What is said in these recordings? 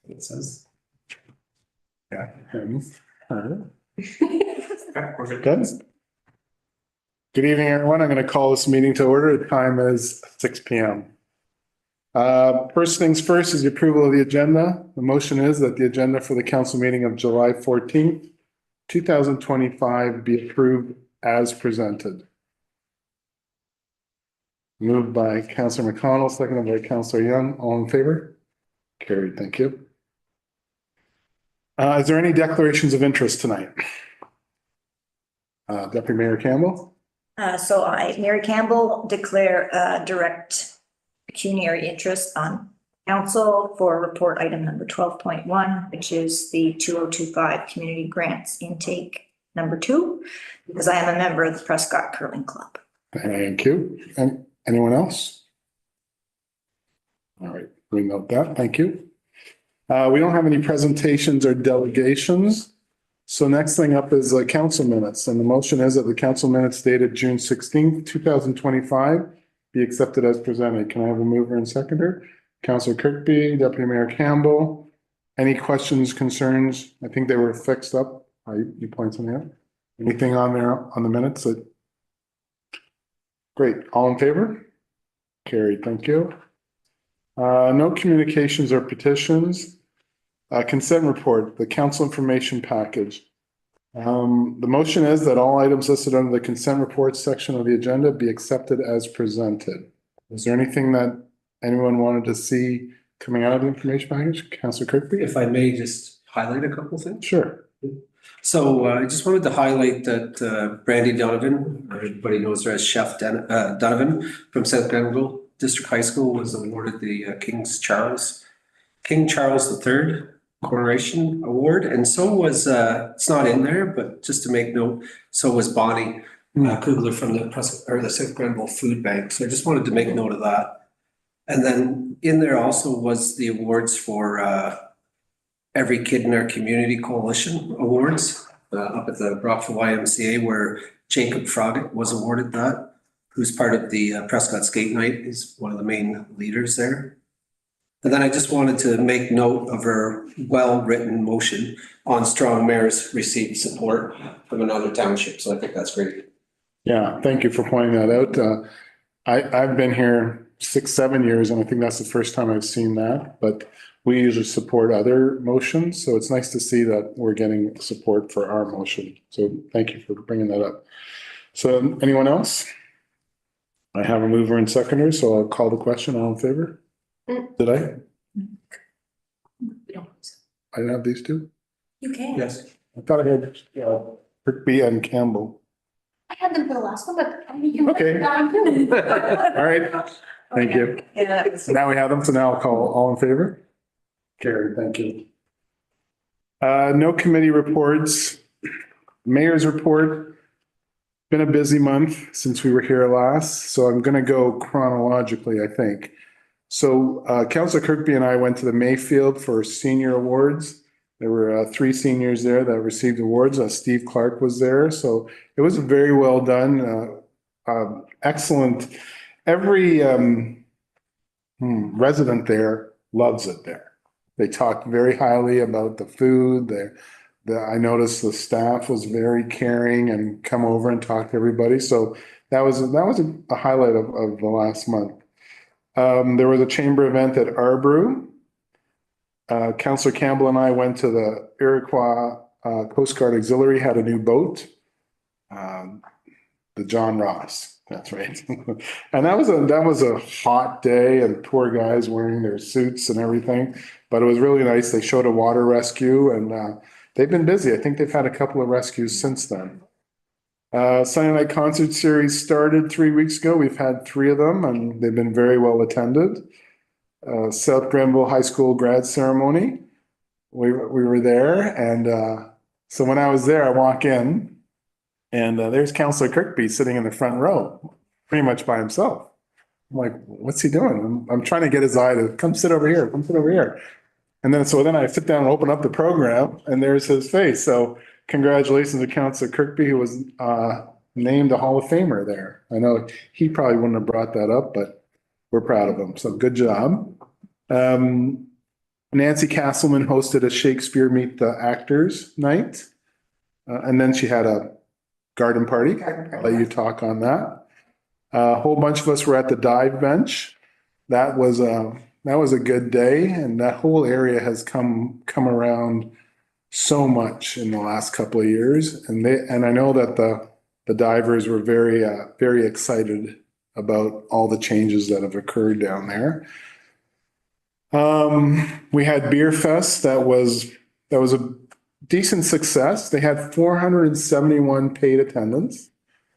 It says. Yeah. We're Good. Good evening, everyone. I'm going to call this meeting to order. The time is 6 p.m. First things first is the approval of the agenda. The motion is that the agenda for the council meeting of July 14th, 2025 be approved as presented. Moved by Councillor McConnell, seconded by Councillor Young. All in favor? Carried. Thank you. Is there any declarations of interest tonight? Deputy Mayor Campbell? So I, Mary Campbell, declare direct pecuniary interest on council for report item number 12.1, which is the 2025 community grants intake number 2, because I am a member of the Prescott Curling Club. Thank you. And anyone else? All right, we note that. Thank you. We don't have any presentations or delegations. So next thing up is council minutes. And the motion is that the council minutes dated June 16th, 2025 be accepted as presented. Can I have a mover and seconder? Councillor Kirkby, Deputy Mayor Campbell. Any questions, concerns? I think they were fixed up. You point something out? Anything on there on the minutes? Great. All in favor? Carried. Thank you. No communications or petitions. Consent report, the council information package. The motion is that all items listed under the consent report section of the agenda be accepted as presented. Is there anything that anyone wanted to see coming out of the information package? Councillor Kirkby? If I may just highlight a couple things. Sure. So I just wanted to highlight that Brandy Donovan, or everybody knows her as Chef Donovan from South Grenville District High School, was awarded the King Charles III Coronation Award, and so was it's not in there, but just to make note, so was Bonnie Kugler from the South Grenville Food Bank. So I just wanted to make note of that. And then in there also was the awards for Every Kid in Our Community Coalition Awards up at the Brockville YMCA, where Jacob Froggatt was awarded that, who's part of the Prescott Skate Night. He's one of the main leaders there. And then I just wanted to make note of her well-written motion on strong mayors received support from another township. So I think that's great. Yeah, thank you for pointing that out. I've been here 6-7 years, and I think that's the first time I've seen that, but we usually support other motions. So it's nice to see that we're getting support for our motion. So thank you for bringing that up. So anyone else? I have a mover and seconder, so I'll call the question. All in favor? Did I? We don't. I didn't have these two? You can. Yes. I thought I had Kirkby and Campbell. I had them for the last one, but you can. Okay. All right. Thank you. Yeah. Now we have them, so now I'll call all in favor. Carried, thank you. No committee reports. Mayor's report. Been a busy month since we were here last, so I'm going to go chronologically, I think. So Councillor Kirkby and I went to the Mayfield for senior awards. There were 3 seniors there that received awards. Steve Clark was there, so it was very well done. Excellent. Every resident there loves it there. They talked very highly about the food. I noticed the staff was very caring and come over and talk to everybody. So that was a highlight of the last month. There was a chamber event at Arbrew. Councillor Campbell and I went to the Iroquois Coast Guard Auxiliary, had a new boat, the John Ross. That's right. And that was a hot day, and poor guys wearing their suits and everything. But it was really nice. They showed a water rescue, and they've been busy. I think they've had a couple of rescues since then. Sunday Night Concert Series started 3 weeks ago. We've had 3 of them, and they've been very well attended. South Grenville High School grad ceremony. We were there, and so when I was there, I walk in, and there's Councillor Kirkby sitting in the front row, pretty much by himself. I'm like, what's he doing? I'm trying to get his eye to come sit over here, come sit over here. And then I sit down and open up the program, and there's his face. So congratulations to Councillor Kirkby, who was named a Hall of Famer there. I know he probably wouldn't have brought that up, but we're proud of him. So good job. Nancy Castleman hosted a Shakespeare Meet the Actors night. And then she had a garden party. I'll let you talk on that. A whole bunch of us were at the dive bench. That was a good day, and that whole area has come around so much in the last couple of years. And I know that the divers were very excited about all the changes that have occurred down there. We had Beer Fest. That was a decent success. They had 471 paid attendants.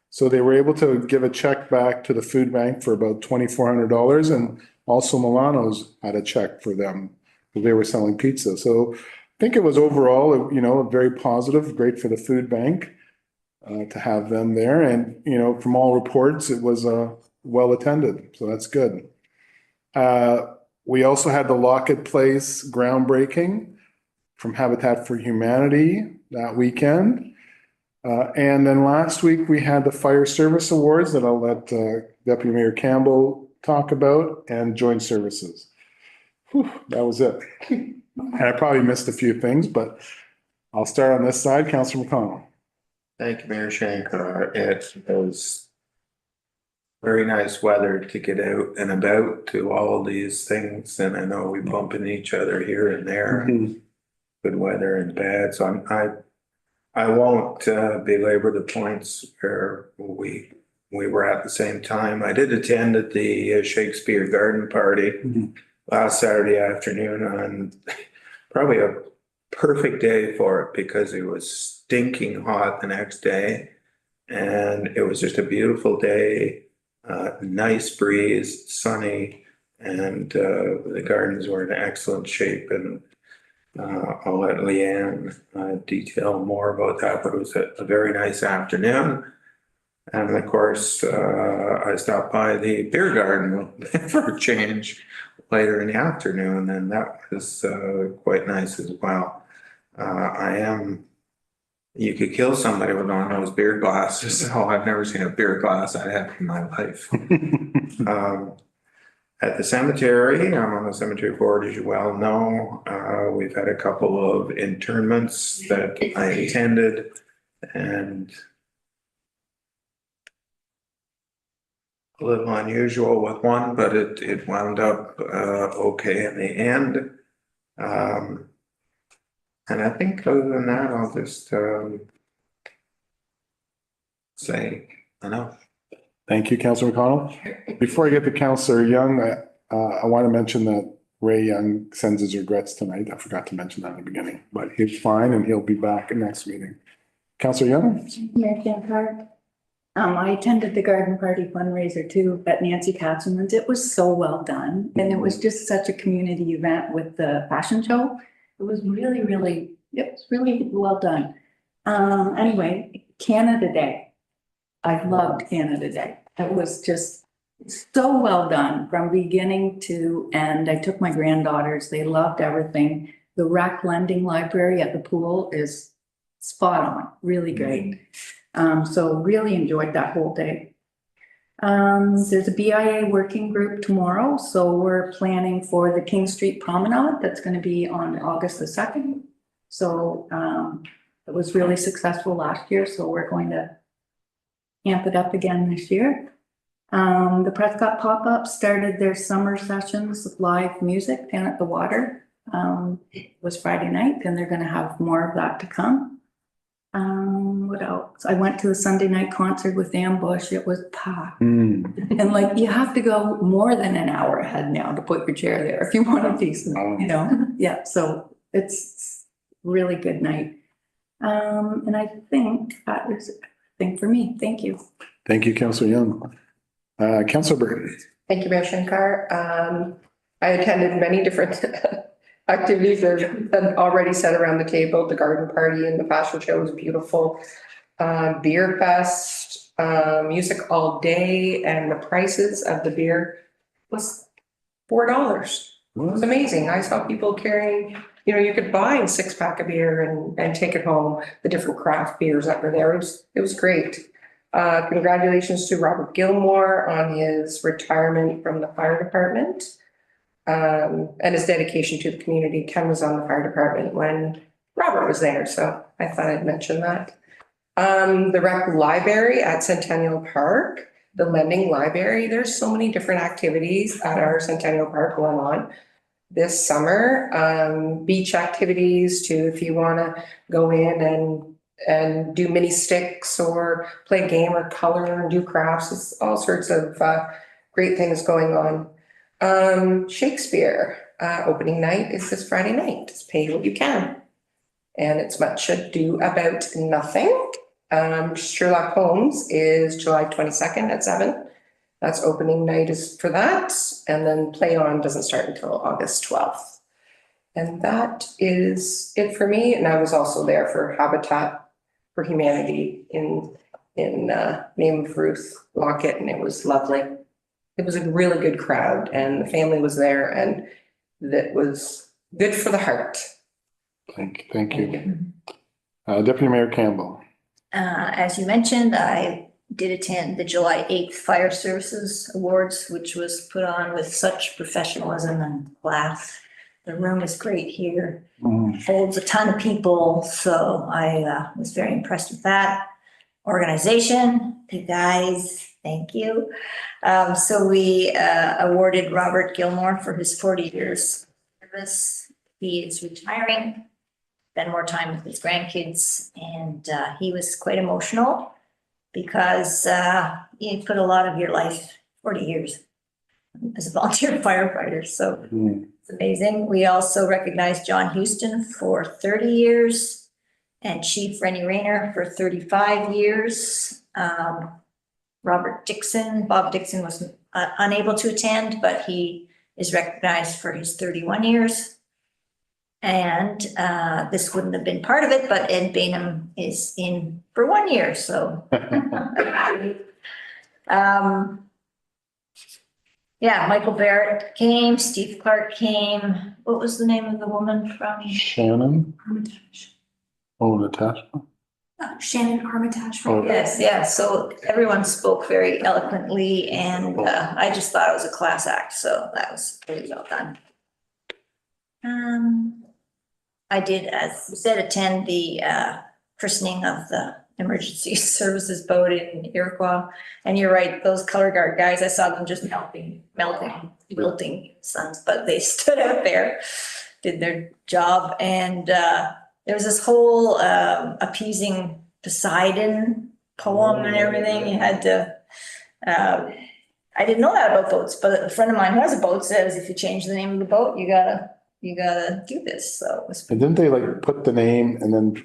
So they were able to give a check back to the food bank for about $2,400, and also Milano's had a check for them because they were selling pizza. So I think it was overall, very positive, great for the food bank to have them there. And, from all reports, it was well attended. So that's good. We also had the Lockett Place groundbreaking from Habitat for Humanity that weekend. And then last week we had the Fire Service Awards that I'll let Deputy Mayor Campbell talk about, and Joint Services. Whew, that was it. And I probably missed a few things, but I'll start on this side. Councillor McConnell. Thank you, Mayor Shankar. It was very nice weather to get out and about to all these things. And I know we bump into each other here and there, good weather and bad. So I won't belabor the points where we were at the same time. I did attend at the Shakespeare Garden Party last Saturday afternoon, on probably a perfect day for it because it was stinking hot the next day, and it was just a beautiful day, nice breeze, sunny, and the gardens were in excellent shape. And I'll let Leanne detail more about that, but it was a very nice afternoon. And of course, I stopped by the beer garden for a change later in the afternoon, and that was quite nice as well. You could kill somebody with one of those beer glasses. So I've never seen a beer glass I have in my life. At the cemetery, I'm on the cemetery board, as you well know. We've had a couple of interments that I attended, and a little unusual with one, but it wound up okay in the end. And I think other than that, I'll just say enough. Thank you, Councillor McConnell. Before I get to Councillor Young, I want to mention that Ray Young sends his regrets tonight. I forgot to mention that in the beginning, but he's fine and he'll be back at next meeting. Councillor Young? Mayor Shankar. I attended the garden party fundraiser too at Nancy Castleman's. It was so well done. And it was just such a community event with the fashion show. It was really well done. Anyway, Canada Day. I loved Canada Day. It was just so well done from beginning to end. I took my granddaughters. They loved everything. The rec lending library at the pool is spot on, really great. So really enjoyed that whole day. There's a BIA working group tomorrow. So we're planning for the King Street Promenade. That's going to be on August the 2nd. So it was really successful last year. So we're going to amp it up again this year. The Prescott pop-up started their summer sessions with live music down at the water. It was Friday night, and they're going to have more of that to come. What else? I went to the Sunday night concert with Ambush. It was packed. And like, you have to go more than an hour ahead now to put your chair there if you want a decent, yeah. So it's really good night. And I think that is everything for me. Thank you. Thank you, Councillor Young. Councillor Burton. Thank you, Mayor Shankar. I attended many different activities that already set around the table. The garden party and the fashion show was beautiful. Beer fest, music all day, and the prices of the beer was $4. It was amazing. I saw people carrying, you could buy a 6-pack of beer and take it home. The different craft beers that were there. It was great. Congratulations to Robert Gilmore on his retirement from the fire department. and his dedication to the community. Ken was on the fire department when Robert was there, so I thought I'd mention that. The rec library at Centennial Park, the lending library, there's so many different activities at our Centennial Park going on this summer. Beach activities too, if you want to go in and do mini sticks or play a game or color and do crafts. It's all sorts of great things going on. Shakespeare opening night is this Friday night. It's pay what you can. And it's much ado about nothing. Sherlock Holmes is July 22nd at 7. That's opening night is for that. And then Play On doesn't start until August 12th. And that is it for me. And I was also there for Habitat for Humanity in name of Ruth Lockett, and it was lovely. It was a really good crowd, and the family was there, and that was good for the heart. Thank you. Deputy Mayor Campbell. As you mentioned, I did attend the July 8th Fire Services Awards, which was put on with such professionalism and class. The room is great here, holds a ton of people, so I was very impressed with that. Organization, you guys, thank you. So we awarded Robert Gilmore for his 40 years service. He is retiring, spend more time with his grandkids, and he was quite emotional because you put a lot of your life, 40 years, as a volunteer firefighter, so it's amazing. We also recognized John Houston for 30 years and Chief Rennie Rayner for 35 years. Bob Dixon was unable to attend, but he is recognized for his 31 years. And this wouldn't have been part of it, but Ed Bainham is in for 1 year, so. Yeah, Michael Barrett came, Steve Clark came. What was the name of the woman from? Shannon. Armitage. Oh, Natasha. Shannon Armitage. Oh. Yes, yeah, so everyone spoke very eloquently, and I just thought it was a class act, so that was really well done. I did, as you said, attend the christening of the emergency services boat in Iroquois. And you're right, those color guard guys, I saw them just wilting suns, but they stood out there, did their job. And there was this whole appeasing Poseidon poem and everything. You had to, I didn't know that about boats, but a friend of mine who has a boat says if you change the name of the boat, you gotta do this. So it was. And didn't they like put the name and then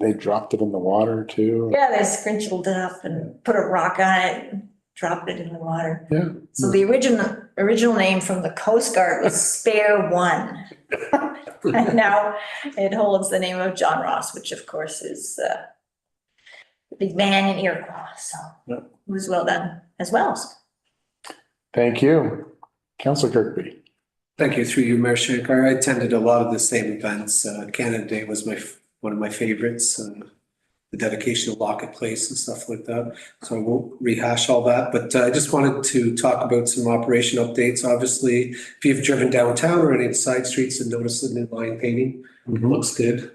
they dropped it in the water too? Yeah, they scrunched it up and put a rock on it and dropped it in the water. Yeah. So the original name from the Coast Guard was Spare One. And now it holds the name of John Ross, which of course is the big man in Iroquois. So it was well done as well. Thank you. Councillor Kirkby. Thank you. Through you, Mayor Shankar. I attended a lot of the same events. Canada Day was one of my favorites. The dedication of Lockett Place and stuff like that. So I won't rehash all that, but I just wanted to talk about some operation updates. Obviously, if you've driven downtown or any of the side streets and noticed the new line painting, it looks good.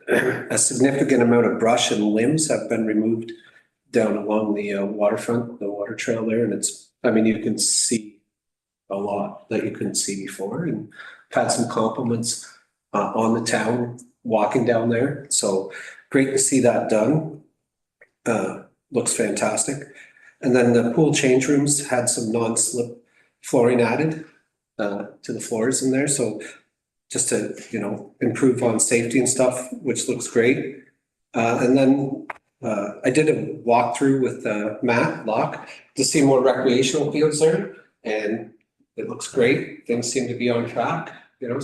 A significant amount of brush and limbs have been removed down along the waterfront, the water trail there. And you can see a lot that you couldn't see before, and I've had some compliments on the town walking down there. So great to see that done. Looks fantastic. And then the pool change rooms had some non-slip flooring added to the floors in there. So just to, improve on safety and stuff, which looks great. And then I did a walkthrough with Matt Locke to see more recreational fields there, and it looks great. Things seem to be on track, so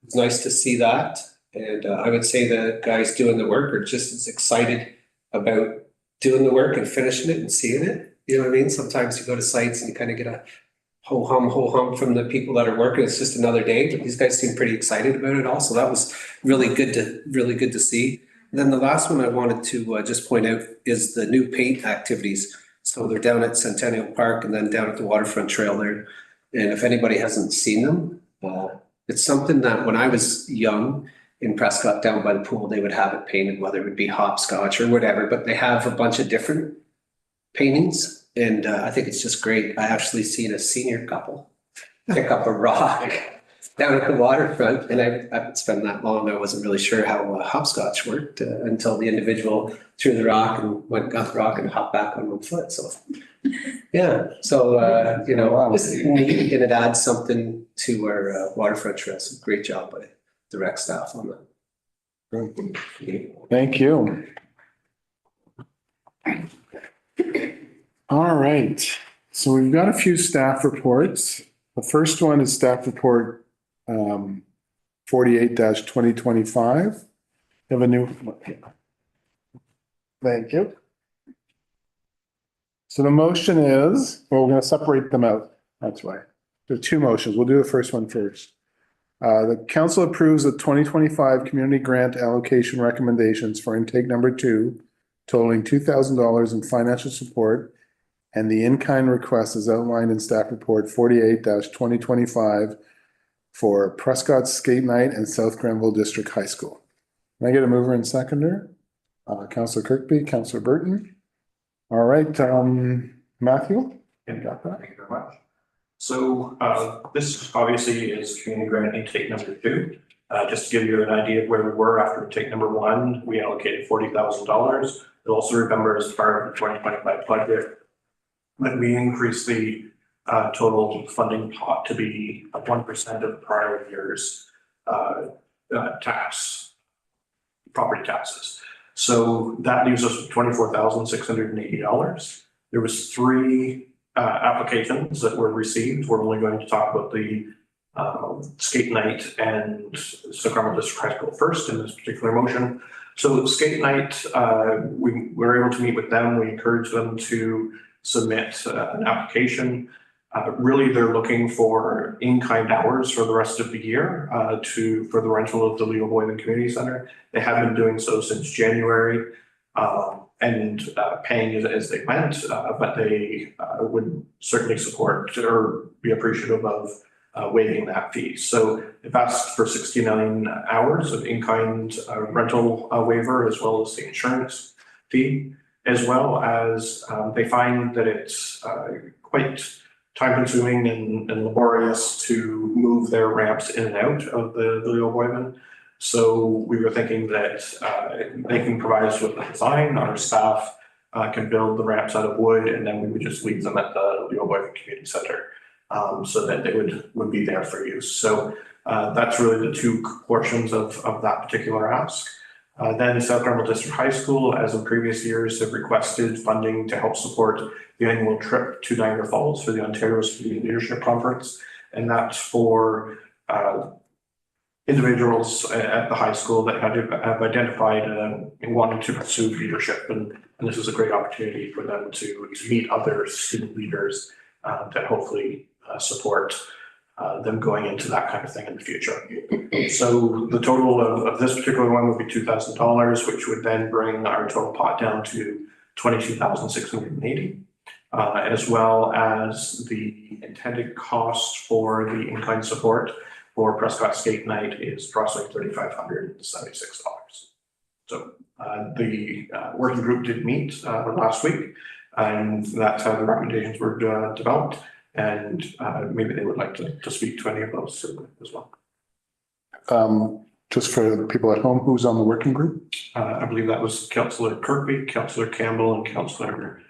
it's nice to see that. And I would say the guys doing the work are just as excited about doing the work and finishing it and seeing it. You know what I mean? Sometimes you go to sites and you kind of get a ho hum from the people that are working. It's just another day, but these guys seem pretty excited about it all. So that was really good to see. And then the last one I wanted to just point out is the new paint activities. So they're down at Centennial Park and then down at the waterfront trail there. And if anybody hasn't seen them, it's something that when I was young in Prescott down by the pool, they would have it painted, whether it would be hopscotch or whatever, but they have a bunch of different paintings. And I think it's just great. I actually seen a senior couple pick up a rock down at the waterfront, and I haven't spent that long. I wasn't really sure how hopscotch worked until the individual threw the rock and got the rock and hopped back on one foot. So, yeah. So, it's neat, and it adds something to our waterfront trail. So great job by the rec staff on that. Good. Thank you. All right, so we've got a few staff reports. The first one is staff report 48-2025. Have a new. Thank you. So the motion is, well, we're going to separate them out. That's why. There are two motions. We'll do the first one first. The council approves the 2025 community grant allocation recommendations for intake number 2, totaling $2,000 in financial support. And the in-kind request is outlined in staff report 48-2025 for Prescott Skate Night and South Grenville District High School. Can I get a mover and seconder? Councillor Kirkby, Councillor Burton. All right, Matthew? You got that? Thank you very much. So this obviously is community grant intake number 2. Just to give you an idea of where we were after intake number 1, we allocated $40,000. You'll also remember as part of the 2025 budget that we increased the total funding pot to be 1% of prior year's property taxes. So that leaves us with $24,680. There was 3 applications that were received. We're only going to talk about the skate night and South Grenville District High School first in this particular motion. So skate night, we were able to meet with them. We encouraged them to submit an application. Really, they're looking for in-kind hours for the rest of the year for the rental of the Leo Boylan Community Center. They have been doing so since January and paying as they went, but they would certainly support or be appreciative of waiving that fee. So they've asked for 69 hours of in-kind rental waiver, as well as the insurance fee, as well as they find that it's quite time-consuming and laborious to move their ramps in and out of the Leo Boylan. So we were thinking that they can provide us with the design. Our staff can build the ramps out of wood, and then we would just leave them at the Leo Boylan Community Center so that they would be there for use. So that's really the 2 portions of that particular ask. Then South Grenville District High School, as in previous years, have requested funding to help support the annual trip to Niagara Falls for the Ontario Student Leadership Conference. And that's for individuals at the high school that have identified and wanted to pursue leadership. And this is a great opportunity for them to meet other student leaders that hopefully support them going into that kind of thing in the future. So the total of this particular one would be $2,000, which would then bring our total pot down to $22,680, as well as the intended cost for the in-kind support for Prescott Skate Night is approximately $3,576. So the working group did meet last week, and that's how the recommendations were developed. And maybe they would like to speak to any of those as well. Just for the people at home, who's on the working group? I believe that was Councillor Kirkby, Councillor Campbell, and Councillor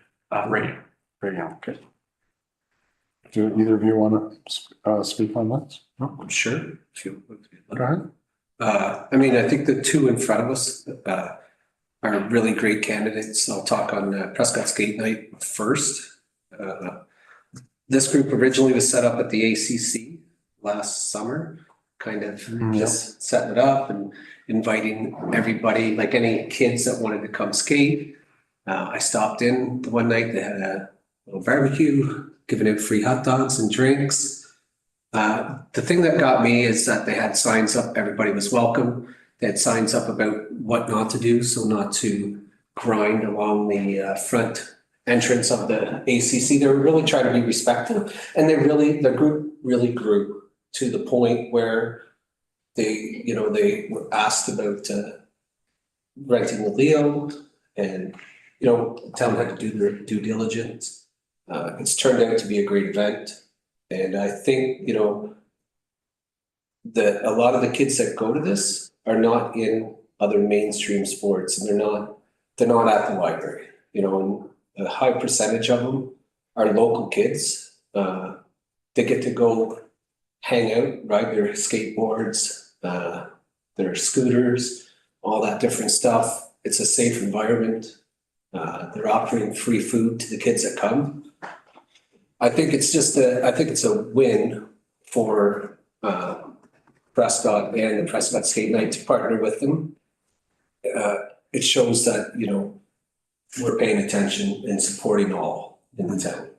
Rainey. Okay. Do either of you want to speak on this? No? I'm sure. Go ahead. I mean, I think the 2 in front of us are really great candidates. I'll talk on Prescott Skate Night first. This group originally was set up at the ACC last summer, kind of just setting it up and inviting everybody, like any kids that wanted to come skate. I stopped in the one night. They had a little barbecue, giving out free hot dogs and drinks. The thing that got me is that they had signs up, everybody was welcome. They had signs up about what not to do, so not to grind along the front entrance of the ACC. They were really trying to be respectful, and the group really grew to the point where they were asked about renting the Leo, and, the town had to do their due diligence. It's turned out to be a great event, and I think, that a lot of the kids that go to this are not in other mainstream sports, and they're not at the library, and a high percentage of them are local kids. They get to go hang out, ride their skateboards, their scooters, all that different stuff. It's a safe environment. They're offering free food to the kids that come. I think it's a win for Prescott and the Prescott Skate Night to partner with them. It shows that, we're paying attention and supporting all in the town.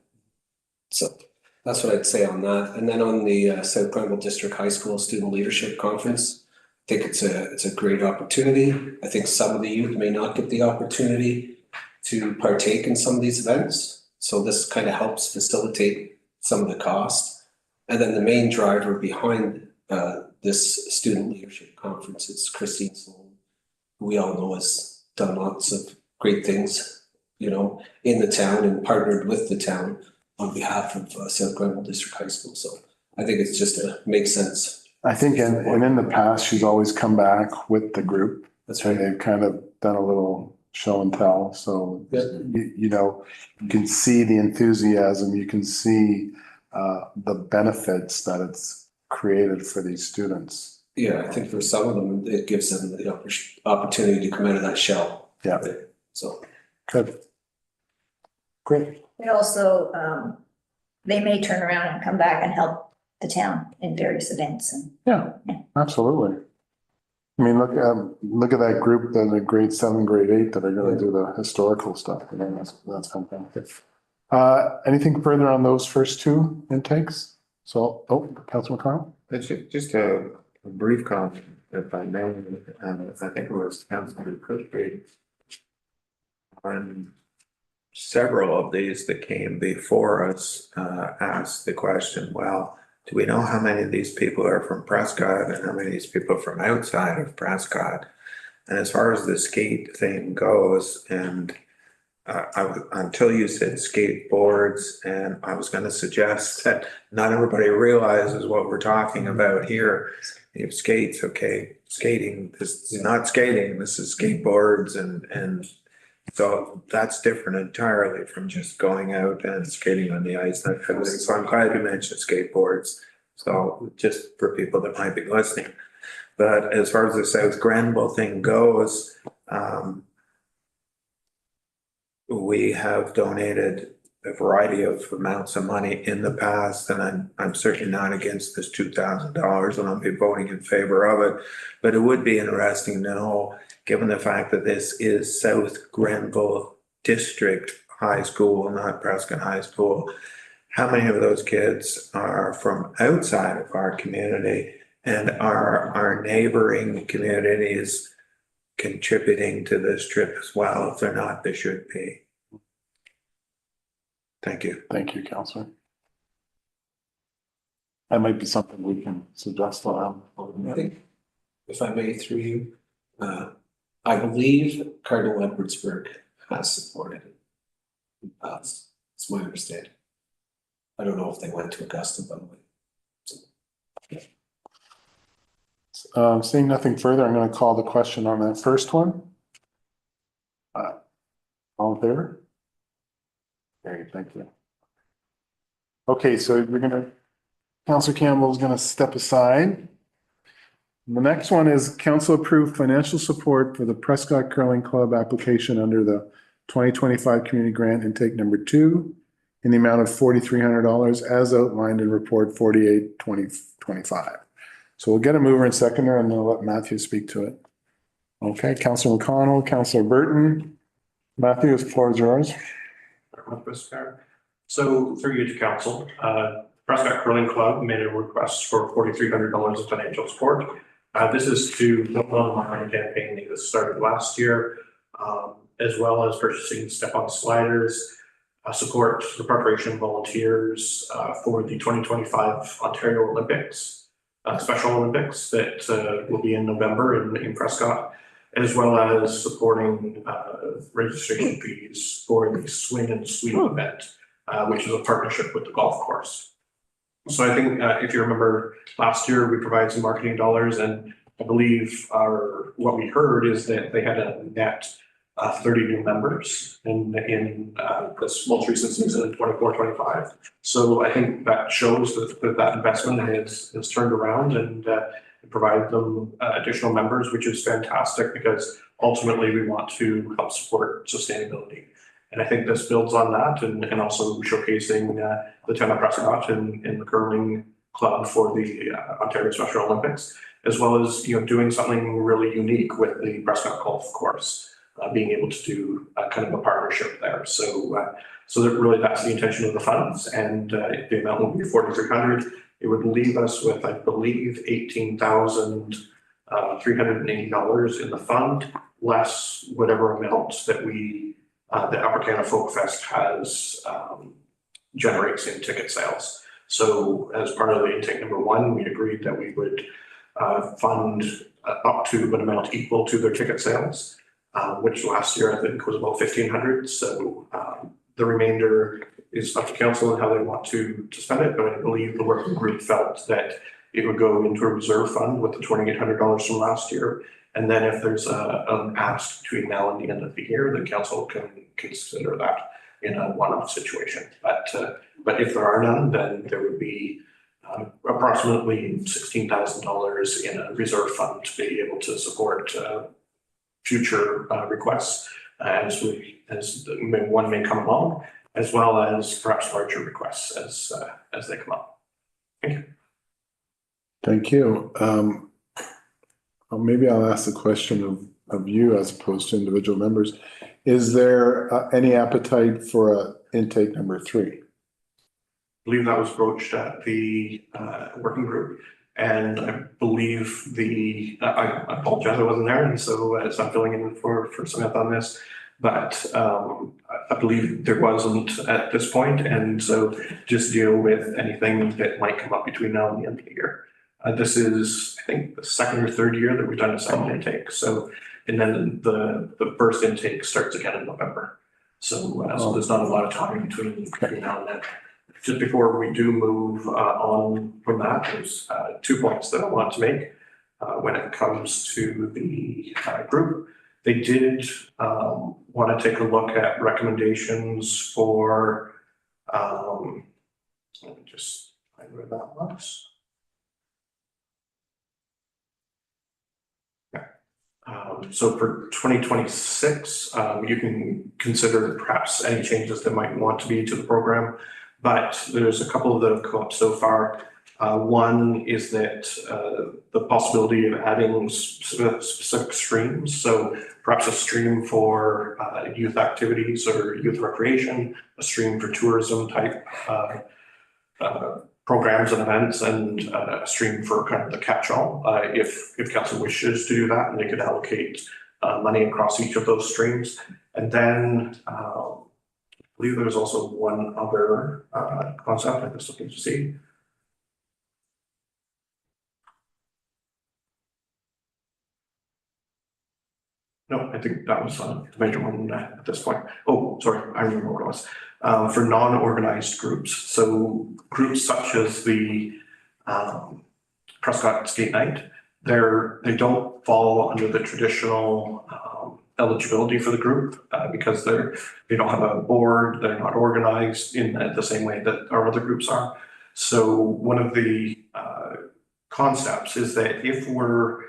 So that's what I'd say on that. And then on the South Grenville District High School Student Leadership Conference, I think it's a great opportunity. I think some of the youth may not get the opportunity to partake in some of these events. So this kind of helps facilitate some of the cost. And then the main driver behind this student leadership conference is Christine Sloan, who we all know has done lots of great things, in the town and partnered with the town on behalf of South Grenville District High School. So I think it's just makes sense. I think, and in the past, she's always come back with the group. That's right. They've kind of done a little show and tell. So, Yeah. you can see the enthusiasm, you can see the benefits that it's created for these students. Yeah, I think for some of them, it gives them the opportunity to come out of that shell. Yeah. So. Good. Great. They also, they may turn around and come back and help the town in various events and. Yeah, absolutely. I mean, look at that group, the grade 7, grade 8 that are gonna do the historical stuff. I mean, that's fantastic. Anything further on those first two intakes? So, Councilor McConnell? Just a brief comment, if I may, I think it was Councilor Prescott. On several of these that came before us, asked the question, well, do we know how many of these people are from Prescott and how many of these people are from outside of Prescott? And as far as the skate thing goes, and until you said skateboards, and I was going to suggest that not everybody realizes what we're talking about here. You have skates, okay, skating, this is not skating, this is skateboards, and so that's different entirely from just going out and skating on the ice. So I'm glad you mentioned skateboards. So just for people that might be listening. But as far as the South Grenville thing goes, we have donated a variety of amounts of money in the past, and I'm certainly not against this $2,000, and I'll be voting in favor of it. But it would be interesting to know, given the fact that this is South Grenville District High School, not Prescott High School, how many of those kids are from outside of our community, and are our neighboring communities contributing to this trip as well? If they're not, they should be. Thank you. Thank you, Councilor. That might be something we can suggest on. I think, if I may, through you, I believe Cardinal Edwardsburg has supported it in the past. It's my understanding. I don't know if they went to Augusta, by the way. Seeing nothing further, I'm going to call the question on that first one. All in favor? Great, thank you. Okay, so Councilor Campbell is going to step aside. The next one is council approved financial support for the Prescott Curling Club application under the 2025 community grant intake number 2 in the amount of $4,300 as outlined in report 48/2025. So we'll get a mover and seconder, and I'll let Matthew speak to it. Okay, Councilor McConnell, Councilor Burton. Matthew, the floor is yours. So through you to council, Prescott Curling Club made a request for $4,300 of financial support. This is to build on the marketing campaign that started last year, as well as purchasing step-on sliders, support the preparation volunteers for the 2025 Ontario Olympics, Special Olympics that will be in November in Prescott, as well as supporting registration fees for the Swing and Sweep event, which is a partnership with the golf course. So I think if you remember last year, we provided some marketing dollars, and I believe what we heard is that they had a net 30 new members in this most recent season, 24-25. So I think that shows that investment has turned around and provided them additional members, which is fantastic because ultimately we want to help support sustainability. And I think this builds on that and also showcasing the town of Prescott in the curling club for the Ontario Special Olympics, as well as doing something really unique with the Prescott golf course, being able to do kind of a partnership there. So that really that's the intention of the funds, and the amount will be 4,300. It would leave us with, I believe, $18,380 in the fund, less whatever amounts that the Upper Canada Folk Fest has generates in ticket sales. So as part of the intake number 1, we agreed that we would fund up to an amount equal to their ticket sales, which last year I think was about 1,500. So the remainder is up to council and how they want to spend it. But I believe the working group felt that it would go into a reserve fund with the $2,800 from last year. And then if there's an ask between now and the end of the year, the council can consider that in a one-off situation. But if there are none, then there would be approximately $16,000 in a reserve fund to be able to support future requests as one may come along, as well as perhaps larger requests as they come up. Thank you. Thank you. Maybe I'll ask the question of you as opposed to individual members. Is there any appetite for intake number 3? I believe that was broached at the working group, and I believe I apologize I wasn't there, and so I'm filling in for Samantha on this, but I believe there wasn't at this point, and so just deal with anything that might come up between now and the end of the year. This is, I think, the second or third year that we've done a second intake. So, and then the first intake starts again in November. So there's not a lot of time between now and then. Just before we do move on from that, there's 2 points that I want to make when it comes to the group. They did want to take a look at recommendations for, let me just find where that was. So for 2026, you can consider perhaps any changes that might want to be to the program, but there's a couple that have come up so far. One is that the possibility of adding specific streams. So perhaps a stream for youth activities or youth recreation, a stream for tourism type programs and events, and a stream for kind of the catch-all. If council wishes to do that, and they could allocate money across each of those streams. And then I believe there's also one other concept I'm just looking to see. No, I think that was the major one at this point. Oh, sorry, I remember what it was. For non-organized groups. So groups such as the Prescott Skate Night, they don't fall under the traditional eligibility for the group because they don't have a board, they're not organized in the same way that our other groups are. So one of the concepts is that if we're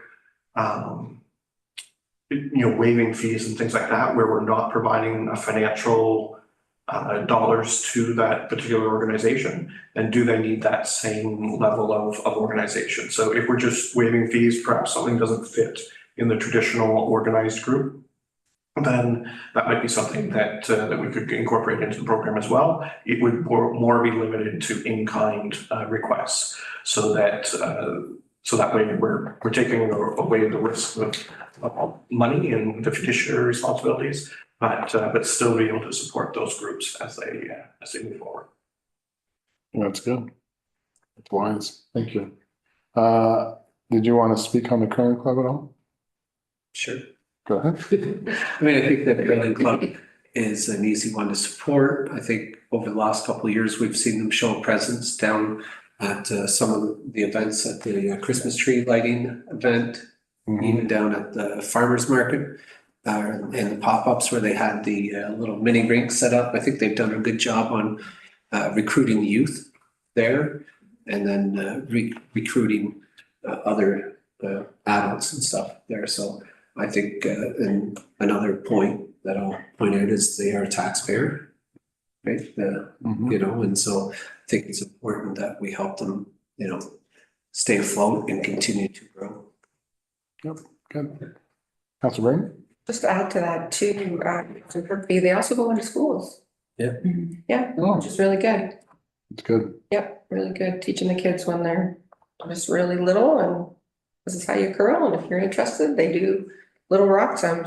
waiving fees and things like that, where we're not providing a financial dollars to that particular organization, then do they need that same level of organization? So if we're just waiving fees, perhaps something doesn't fit in the traditional organized group, then that might be something that we could incorporate into the program as well. It would more be limited to in-kind requests, so that way we're taking away the risk of money and the fiduciary responsibilities, but still be able to support those groups as they move forward. That's good. That's wise. Thank you. Did you want to speak on the current club at all? Sure. Go ahead. I mean, I think that the Building Club is an easy one to support. I think over the last couple of years, we've seen them show a presence down at some of the events at the Christmas tree lighting event, even down at the farmer's market, and the pop-ups where they had the little mini rink set up. I think they've done a good job on recruiting youth there, and then recruiting other adults and stuff there. So I think, and another point that I'll point out is they are a taxpayer, right? You know, and so I think it's important that we help them, you know, stay afloat and continue to grow. Yep, good. Councilor Byrne? Just to add to that too, they also go into schools. Yeah. Yeah, Oh, which is really good. it's good. Yep, really good. Teaching the kids when they're just really little, and this is how you curl. And if you're interested, they do Little Rocks. I'm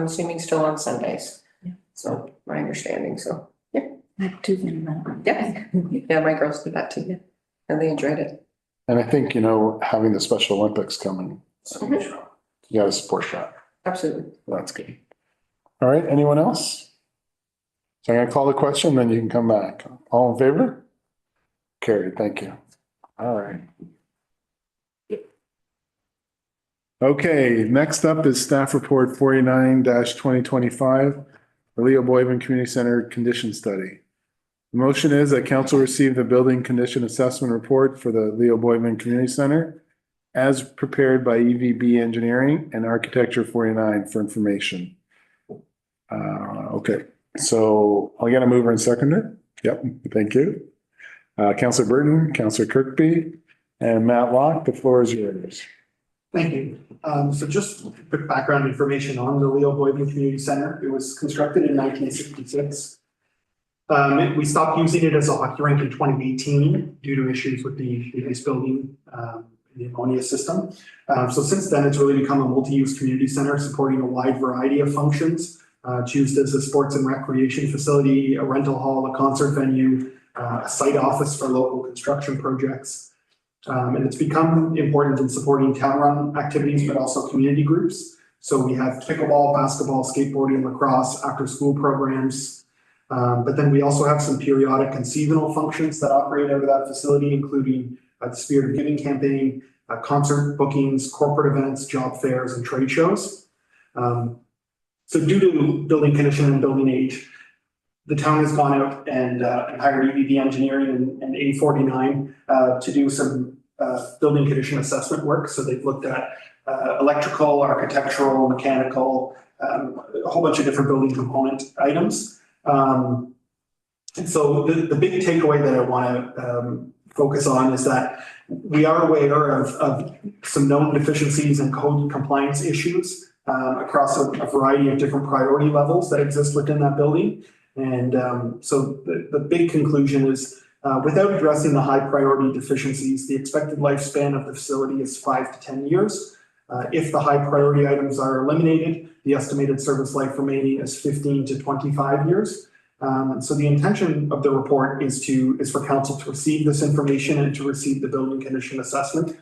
assuming still on Sundays. Yeah. So my understanding. So I have two in that. yeah, yeah, my girls did that too, and they enjoyed it. And I think, you know, having the Special Olympics coming, you gotta support that. Absolutely. That's good. All right, anyone else? So I'm gonna call the question, then you can come back. All in favor? Carried, thank you. All right. Okay, next up is staff report 49-2025, the Leo Boyven Community Center Condition Study. The motion is that council receive the building condition assessment report for the Leo Boyven Community Center as prepared by EVB Engineering and Architecture 49 for information. Okay, so I'll get a mover and seconder. Yep, thank you. Councilor Burton, Councilor Kirkby, and Matt Locke, the floor is yours. Thank you. So just quick background information on the Leo Boyven Community Center. It was constructed in 1966. We stopped using it as a hockey rink in 2018 due to issues with the ice building, the ammonia system. So since then, it's really become a multi-use community center supporting a wide variety of functions. It's used as a sports and recreation facility, a rental hall, a concert venue, a site office for local construction projects. And it's become important in supporting town-run activities, but also community groups. So we have pickleball, basketball, skateboarding, lacrosse, after-school programs. But then we also have some periodic and seasonal functions that operate out of that facility, including the Spirit of Giving campaign, concert bookings, corporate events, job fairs, and trade shows. So due to building condition and building age, the town has gone out and hired EVB Engineering and A49 to do some building condition assessment work. So they've looked at electrical, architectural, mechanical, a whole bunch of different building component items. And so the big takeaway that I want to focus on is that we are aware of some known deficiencies and code compliance issues across a variety of different priority levels that exist within that building. And so the big conclusion is without addressing the high priority deficiencies, the expected lifespan of the facility is 5 to 10 years. If the high priority items are eliminated, the estimated service life remaining is 15 to 25 years. So the intention of the report is for council to receive this information and to receive the building condition assessment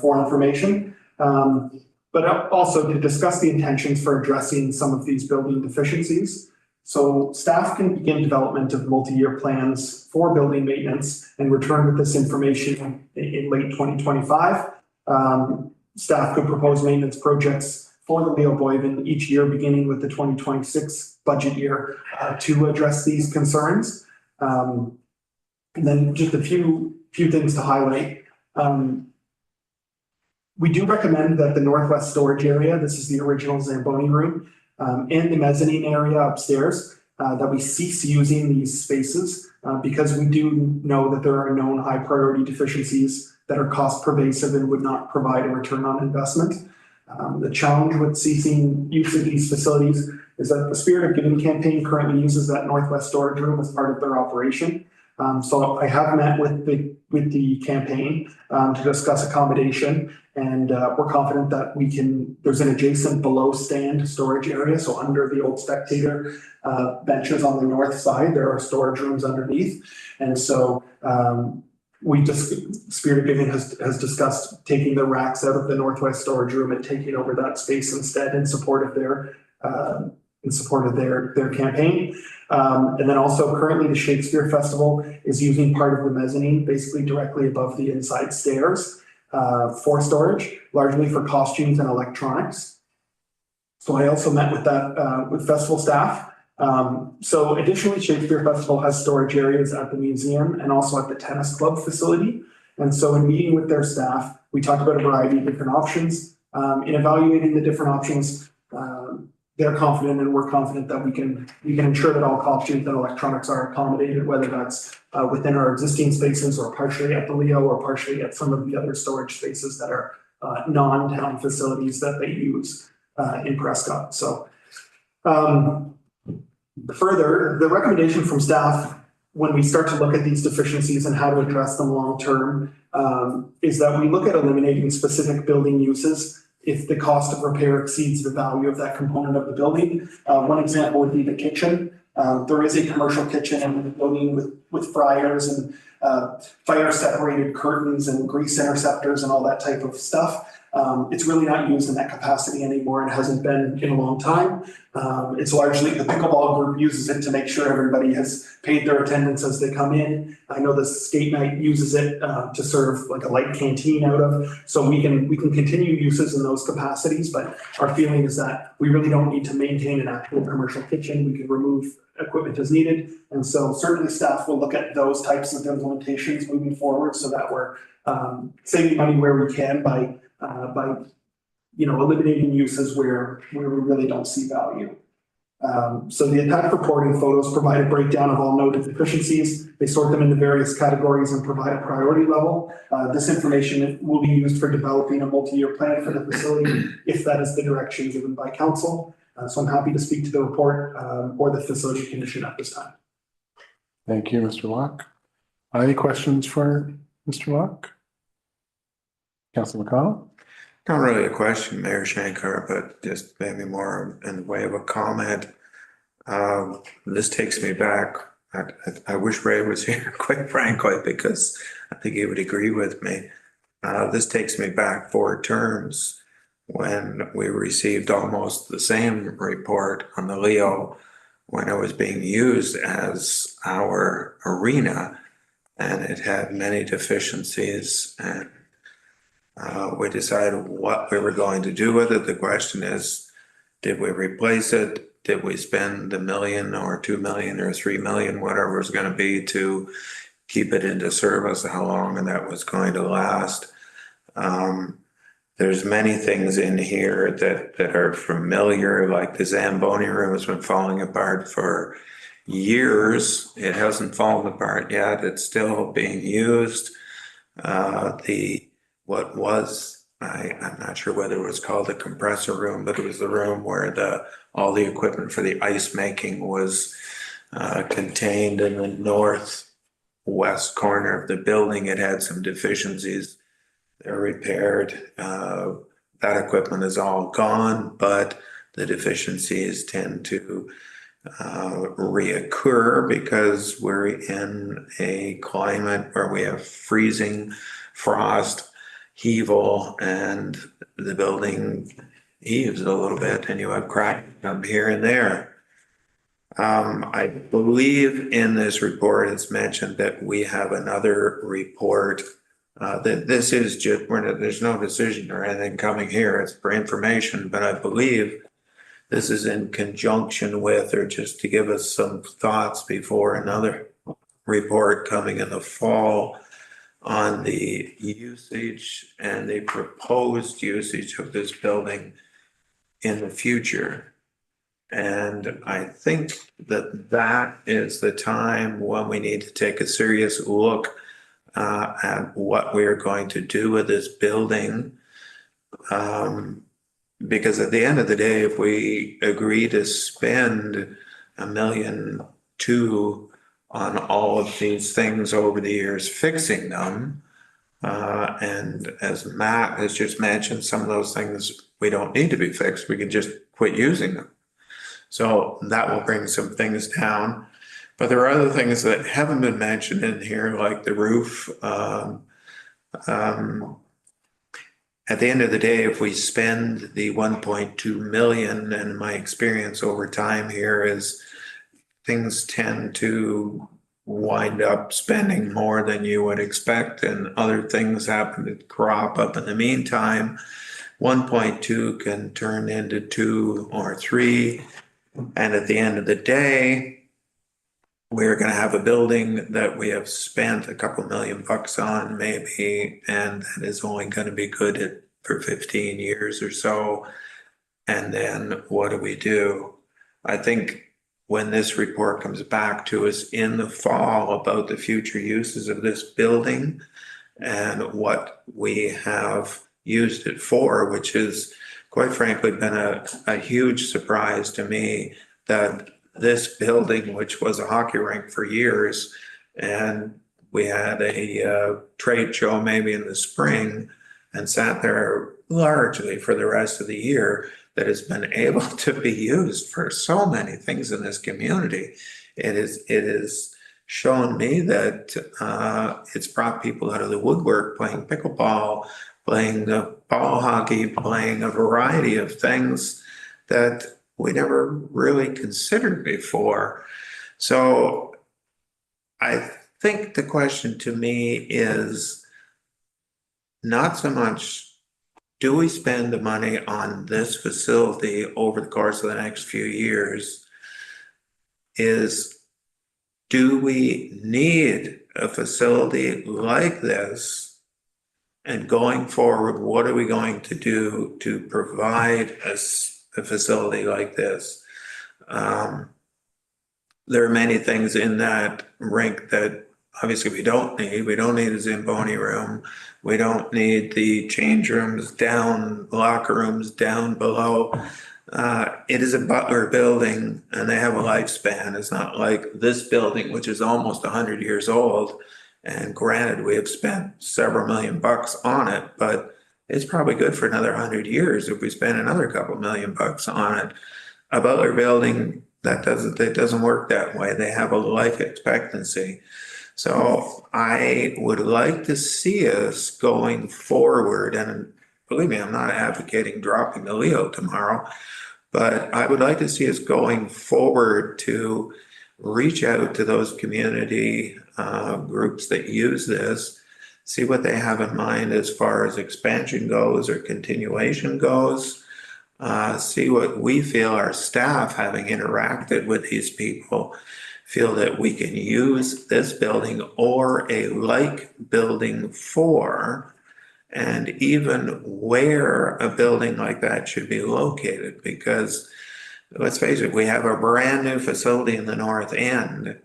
for information. But also to discuss the intentions for addressing some of these building deficiencies. So staff can begin development of multi-year plans for building maintenance and return with this information in late 2025. Staff could propose maintenance projects for the Leo Boyven each year, beginning with the 2026 budget year to address these concerns. And then just a few things to highlight. We do recommend that the northwest storage area, this is the original Zamboni room, and the mezzanine area upstairs, that we cease using these spaces because we do know that there are known high priority deficiencies that are cost pervasive and would not provide a return on investment. The challenge with ceasing use of these facilities is that the Spirit of Giving campaign currently uses that northwest storage room as part of their operation. So I have met with the campaign to discuss accommodation, and we're confident that there's an adjacent below stand storage area. So under the old spectator benches on the north side, there are storage rooms underneath. And so Spirit of Giving has discussed taking the racks out of the northwest storage room and taking over that space instead in support of their campaign. And then also currently the Shakespeare Festival is using part of the mezzanine, basically directly above the inside stairs for storage, largely for costumes and electronics. So I also met with festival staff. So additionally, Shakespeare Festival has storage areas at the museum and also at the tennis club facility. And so in meeting with their staff, we talked about a variety of different options. In evaluating the different options, they're confident and we're confident that we can ensure that all costumes and electronics are accommodated, whether that's within our existing spaces or partially at the Leo or partially at some of the other storage spaces that are non-town facilities that they use in Prescott. So further, the recommendation from staff when we start to look at these deficiencies and how to address them long-term is that we look at eliminating specific building uses if the cost of repair exceeds the value of that component of the building. One example would be the kitchen. There is a commercial kitchen in the building with fryers and fire separated curtains and grease interceptors and all that type of stuff. It's really not used in that capacity anymore and hasn't been in a long time. It's largely the pickleball group uses it to make sure everybody has paid their attendance as they come in. I know the skate night uses it to serve like a light canteen out of. So we can continue uses in those capacities, but our feeling is that we really don't need to maintain an actual commercial kitchen. We can remove equipment as needed. And so certainly staff will look at those types of implementations moving forward so that we're saving money where we can by eliminating uses where we really don't see value. So the attached reporting photos provide a breakdown of all noted deficiencies. They sort them into various categories and provide a priority level. This information will be used for developing a multi-year plan for the facility if that is the direction given by council. So I'm happy to speak to the report or the facility condition at this time. Thank you, Mr. Locke. Any questions for Mr. Locke? Councilor McConnell? Not really a question, Mayor Shankar, but just maybe more in the way of a comment. This takes me back. I wish Ray was here, quite frankly, because I think he would agree with me. This takes me back 4 terms when we received almost the same report on the Leo when it was being used as our arena, and it had many deficiencies, and we decided what we were going to do with it. The question is, did we replace it? Did we spend the $1 million or $2 million or $3 million, whatever it's going to be, to keep it into service? How long and that was going to last? There's many things in here that are familiar, like the Zamboni room has been falling apart for years. It hasn't fallen apart yet. It's still being used. I'm not sure whether it was called a compressor room, but it was the room where all the equipment for the ice making was contained in the northwest corner of the building. It had some deficiencies. They're repaired. That equipment is all gone, but the deficiencies tend to reoccur because we're in a climate where we have freezing, frost, heaval, and the building heaves a little bit and you have cracks up here and there. I believe in this report it's mentioned that we have another report that this is just, there's no decision or anything coming here. It's for information, but I believe this is in conjunction with, or just to give us some thoughts before another report coming in the fall on the usage and the proposed usage of this building in the future. And I think that is the time when we need to take a serious look at what we're going to do with this building. Because at the end of the day, if we agree to spend $1.2 million on all of these things over the years, fixing them. And as Matt has just mentioned, some of those things we don't need to be fixed. We can just quit using them. So that will bring some things down. But there are other things that haven't been mentioned in here, like the roof. At the end of the day, if we spend the 1.2 million, and my experience over time here is things tend to wind up spending more than you would expect, and other things happen to crop up in the meantime. 1.2 can turn into 2 or 3. And at the end of the day, we're going to have a building that we have spent a couple million bucks on maybe, and that is only going to be good for 15 years or so. And then what do? I think when this report comes back to us in the fall about the future uses of this building and what we have used it for, which has quite frankly been a huge surprise to me, that this building, which was a hockey rink for years, and we had a trade show maybe in the spring and sat there largely for the rest of the year, that has been able to be used for so many things in this community. It is shown me that it's brought people out of the woodwork, playing pickleball, playing the ball hockey, playing a variety of things that we never really considered before. So I think the question to me is not so much, do we spend the money on this facility over the course of the next few years? Is, do we need a facility like this? And going forward, what are we going to do to provide a facility like this? There are many things in that rink that obviously we don't need. We don't need a Zamboni room. We don't need the change rooms down, locker rooms down below. It is a Butler building and they have a lifespan. It's not like this building, which is almost 100 years old. And granted, we have spent several million bucks on it, but it's probably good for another 100 years if we spend another couple million bucks on it. A Butler building, it doesn't work that way. They have a life expectancy. So I would like to see us going forward, and believe me, I'm not advocating dropping the Leo tomorrow, but I would like to see us going forward to reach out to those community groups that use this, see what they have in mind as far as expansion goes or continuation goes. See what we feel, our staff, having interacted with these people, feel that we can use this building or a like building for, and even where a building like that should be located. Because let's face it, we have a brand new facility in the north end.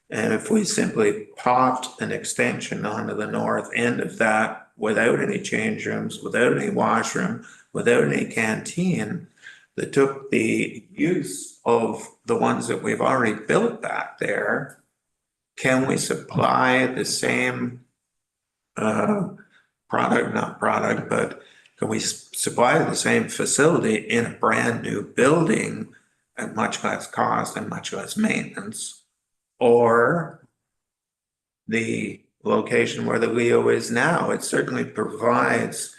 And if we simply popped an extension onto the north end of that without any change rooms, without any washroom, without any canteen, that took the use of the ones that we've already built back there, can we supply the same but can we supply the same facility in a brand new building at much less cost and much less maintenance? Or the location where the Leo is now, it certainly provides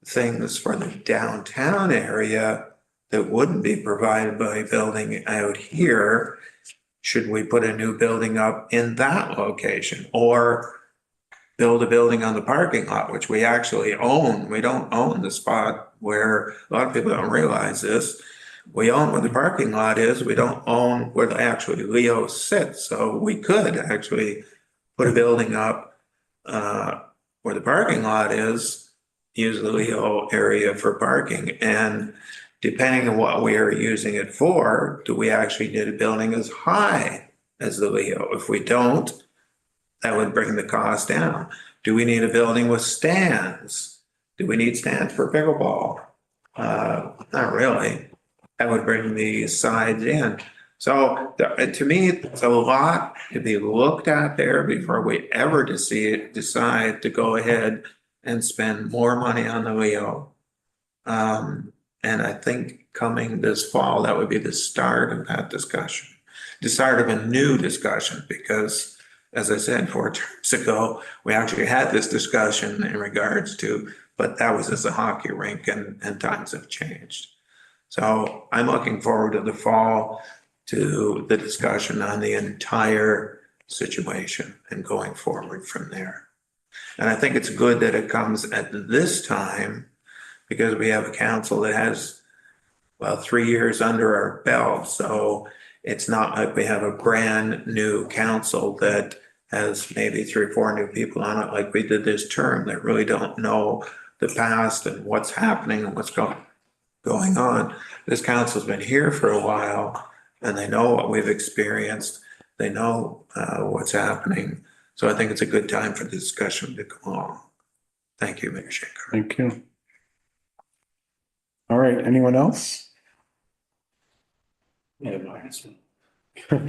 things for the downtown area that wouldn't be provided by building out here. Should we put a new building up in that location, or build a building on the parking lot, which we actually own? We don't own the spot where, a lot of people don't realize this, we own where the parking lot is. We don't own where the actually Leo sits. So we could actually put a building up where the parking lot is, use the Leo area for parking. And depending on what we are using it for, do we actually need a building as high as the Leo? If we don't, that would bring the cost down. Do we need a building with stands? Do we need stands for pickleball? Not really. That would bring the sides in. So to me, it's a lot to be looked at there before we ever decide to go ahead and spend more money on the Leo. And I think coming this fall, that would be the start of that discussion, the start of a new discussion, because as I said, 4 terms ago, we actually had this discussion in regards to, but that was as a hockey rink and times have changed. So I'm looking forward to the fall, to the discussion on the entire situation and going forward from there. And I think it's good that it comes at this time because we have a council that has, well, 3 years under our belt. So it's not like we have a brand new council that has maybe 3 or 4 new people on it like we did this term that really don't know the past and what's happening and what's going on. This council's been here for a while and they know what we've experienced. They know what's happening. So I think it's a good time for the discussion to come along. Thank you, Mayor Shaker. Thank you. All right, anyone else? Yeah, through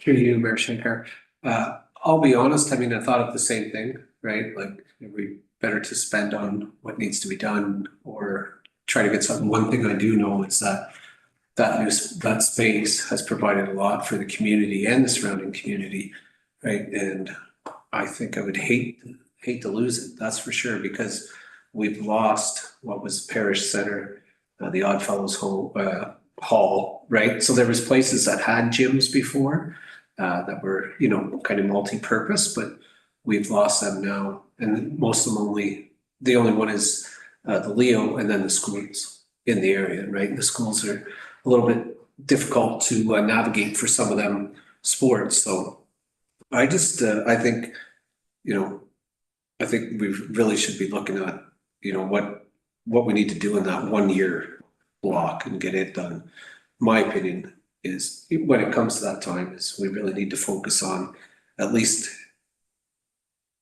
you, Mayor Shankar. I'll be honest, I mean, I thought of the same thing, right? Like, it'd be better to spend on what needs to be done or try to get something. One thing I do know is that that space has provided a lot for the community and the surrounding community, right? And I think I would hate to lose it, that's for sure, because we've lost what was Parish Center, the Oddfellows Hall, right? So there was places that had gyms before that were, you know, kind of multi-purpose, but we've lost them now. And most of them the only one is the Leo and then the schools in the area, right? The schools are a little bit difficult to navigate for some of them sports. So I just, I think, you know, I think we really should be looking at, you know, what we need to do in that 1 year block and get it done. My opinion is when it comes to that time is we really need to focus on at least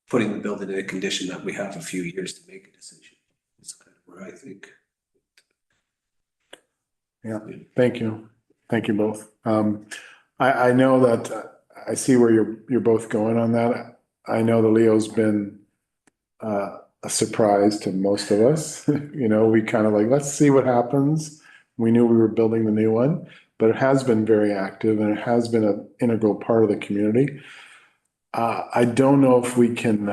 putting the building in a condition that we have a few years to make a decision. It's kind of where I think. Yeah, thank you. Thank you both. I know that I see where you're both going on that. I know the Leo's been a surprise to most of us. You know, we kind of like, let's see what happens. We knew we were building the new one, but it has been very active and it has been an integral part of the community. I don't know if we can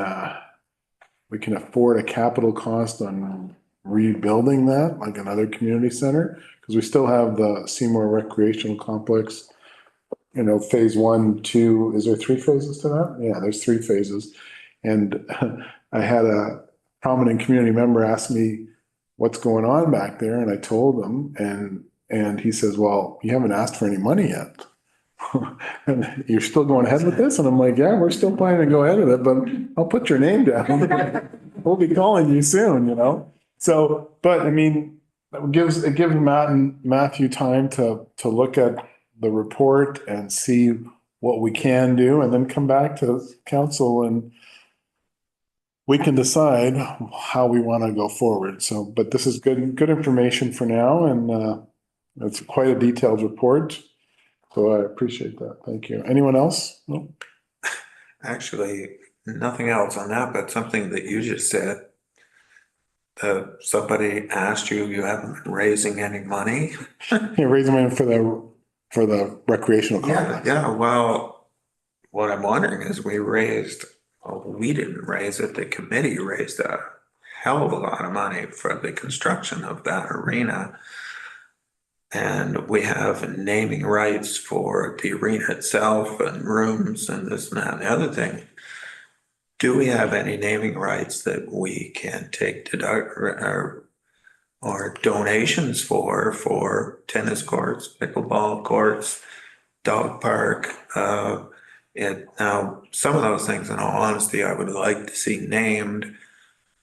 afford a capital cost on rebuilding that, like another community center, because we still have the Seymour Recreational Complex, you know, phase 1, 2, is there 3 phases to that? Yeah, there's 3 phases. And I had a prominent community member ask me what's going on back there, and I told him, and he says, well, you haven't asked for any money yet. And you're still going ahead with this? And I'm like, yeah, we're still planning to go ahead with it, but I'll put your name down. We'll be calling you soon, you know? So, but I mean, it gives Matt and Matthew time to look at the report and see what we can do and then come back to council and we can decide how we want to go forward. So, but this is good information for now. And it's quite a detailed report. So I appreciate that. Thank you. Anyone else? No? Actually, nothing else on that, but something that you just said. Somebody asked you haven't been raising any money. You're raising money for the recreational complex. Yeah, well, what I'm wondering is we didn't raise it, the committee raised a hell of a lot of money for the construction of that arena. And we have naming rights for the arena itself and rooms and this and that and the other thing. Do we have any naming rights that we can take or donations for tennis courts, pickleball courts, dog park? Now, some of those things, in all honesty, I would like to see named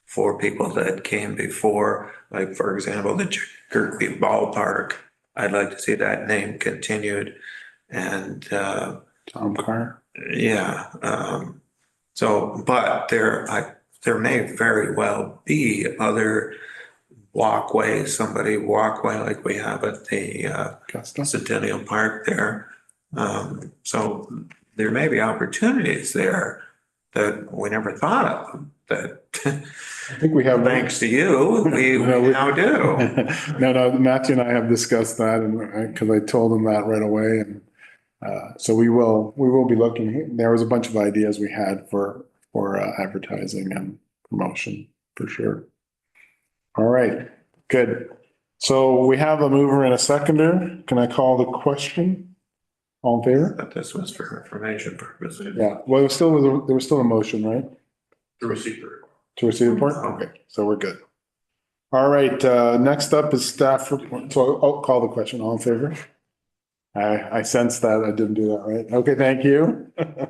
for people that came before, like, for example, the Kirkby Ballpark. I'd like to see that name continued and Tom Carr. Yeah. So, but there may very well be other somebody walkway like we have at the Custom. Centennial Park there. So there may be opportunities there that we never thought of, that I think we have. thanks to you, we now do. No, Matthew and I have discussed that and because I told him that right away and so we will be looking. There was a bunch of ideas we had for advertising and promotion for sure. All right, good. So we have a mover and a seconder. Can I call the question? All in favor? But this was for information purposes. Yeah, well, there was still a motion, right? To receive the report. To receive the report? Okay, so we're good. All right, next up is staff report. So I'll call the question. All in favor? I sensed that. I didn't do that right. Okay, thank you. I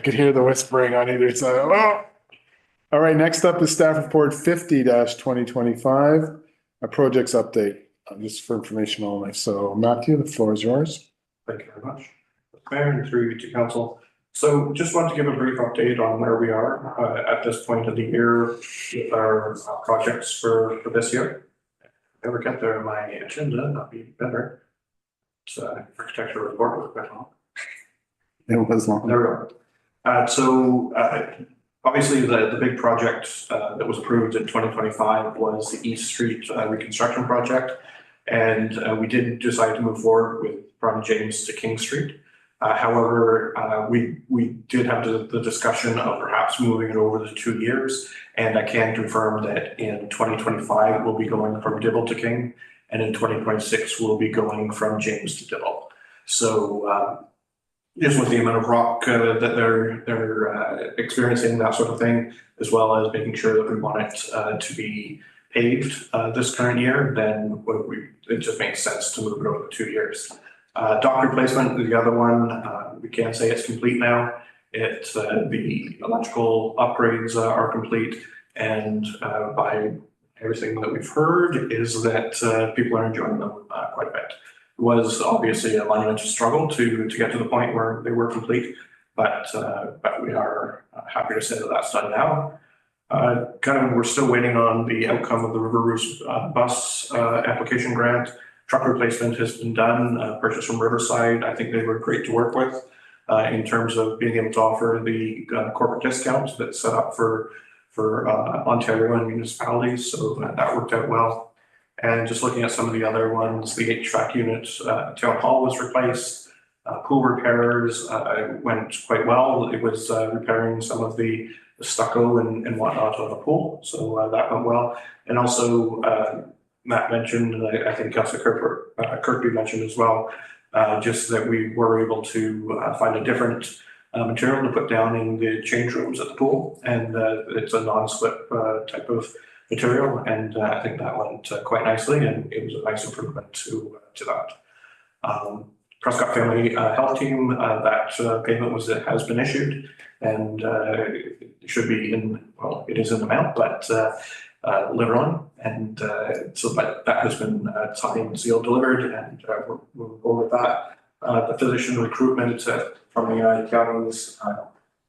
could hear the whispering on either side. Oh! All right, next up is staff report 50-2025, a projects update, just for information only. So Matthew, the floor is yours. Thank you very much. Mayor and through you to council. So just want to give a brief update on where we are at this point of the year with our projects for this year. If I ever get there on my agenda, that'd be better. It's architecture report was quite long. It was long. There we go. Obviously the big project that was approved in 2025 was the East Street reconstruction project. And we did decide to move forward from James to King Street. However, we did have the discussion of perhaps moving it over the 2 years. And I can confirm that in 2025, we'll be going from Dibble to King. And in 2026, we'll be going from James to Dibble. So just with the amount of rock that they're experiencing, that sort of thing, as well as making sure that we want it to be paved this current year, then it just makes sense to move it over 2 years. Dock replacement, the other one, we can say it's complete now. The electrical upgrades are complete, and by everything that we've heard is that people are enjoying them quite a bit. It was obviously a monumental struggle to get to the point where they were complete, but we are happy to say that that's done now. We're still waiting on the outcome of the River Roos bus application grant. Truck replacement has been done, purchased from Riverside. I think they were great to work with in terms of being able to offer the corporate discount that's set up for Ontario and municipalities. So that worked out well. And just looking at some of the other ones, the HVAC unit, Town Hall was replaced. Pool repairs went quite well. It was repairing some of the stucco and whatnot on the pool. So that went well. And also Matt mentioned, and I think Councillor Kirkby mentioned as well, just that we were able to find a different material to put down in the change rooms at the pool. And it's a non-slip type of material. And I think that went quite nicely, and it was a nice improvement to that. Prescott Family Health Team, that payment has been issued, and it should be it is in the mail, but later on. And so that has been signed, sealed, delivered, and we're moving forward with that. The physician recruitment from the United Counties,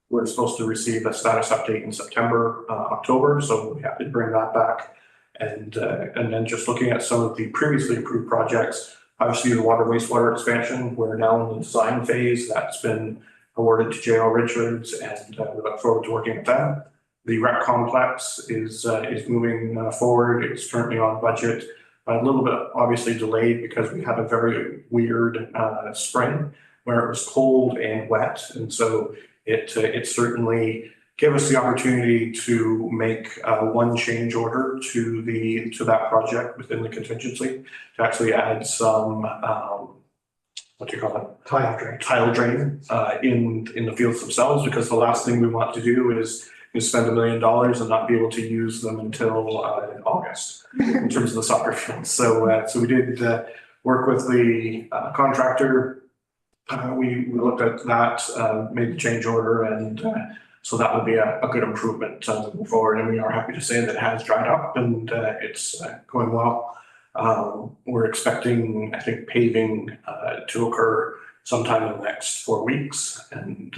we're supposed to receive a status update in September, October, so we have to bring that back. And then just looking at some of the previously approved projects, obviously the water wastewater expansion, we're now in the design phase. That's been awarded to J.L. Richards, and we look forward to working with them. The rec complex is moving forward. It's currently on budget, a little bit obviously delayed because we had a very weird spring where it was cold and wet, and so it certainly gave us the opportunity to make one change order to that project within the contingency to actually add some what do you call it? Tile drain in the fields themselves, because the last thing we want to do is spend $1 million and not be able to use them until August in terms of the soccer fields. So we did work with the contractor. We looked at that, made the change order, and so that would be a good improvement moving forward. And we are happy to say that it has dried up and it's going well. We're expecting, I think, paving to occur sometime in the next 4 weeks, and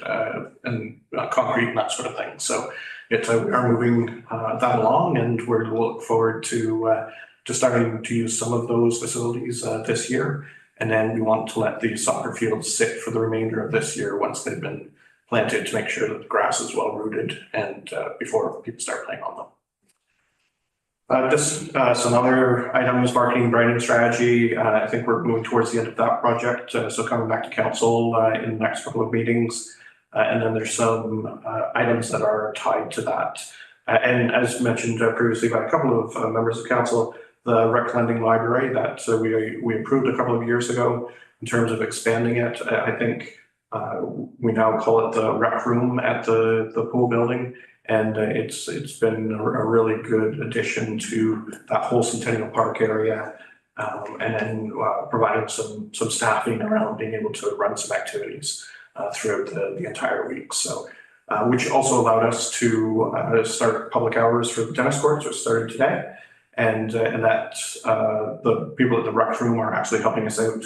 concrete and that sort of thing. So we are moving that along, and we're looking forward to starting to use some of those facilities this year. And then we want to let the soccer fields sit for the remainder of this year once they've been planted, to make sure that the grass is well rooted and before people start playing on them. Just some other items, marketing, branding strategy. I think we're moving towards the end of that project. So coming back to council in the next couple of meetings. And then there's some items that are tied to that. And as mentioned previously by a couple of members of council, the rec lending library that we approved a couple of years ago in terms of expanding it. I think we now call it the rec room at the pool building. And it's been a really good addition to that whole Centennial Park area. And then providing some staffing around being able to run some activities throughout the entire week. So, which also allowed us to start public hours for the tennis courts, which started today. And that the people at the rec room are actually helping us out,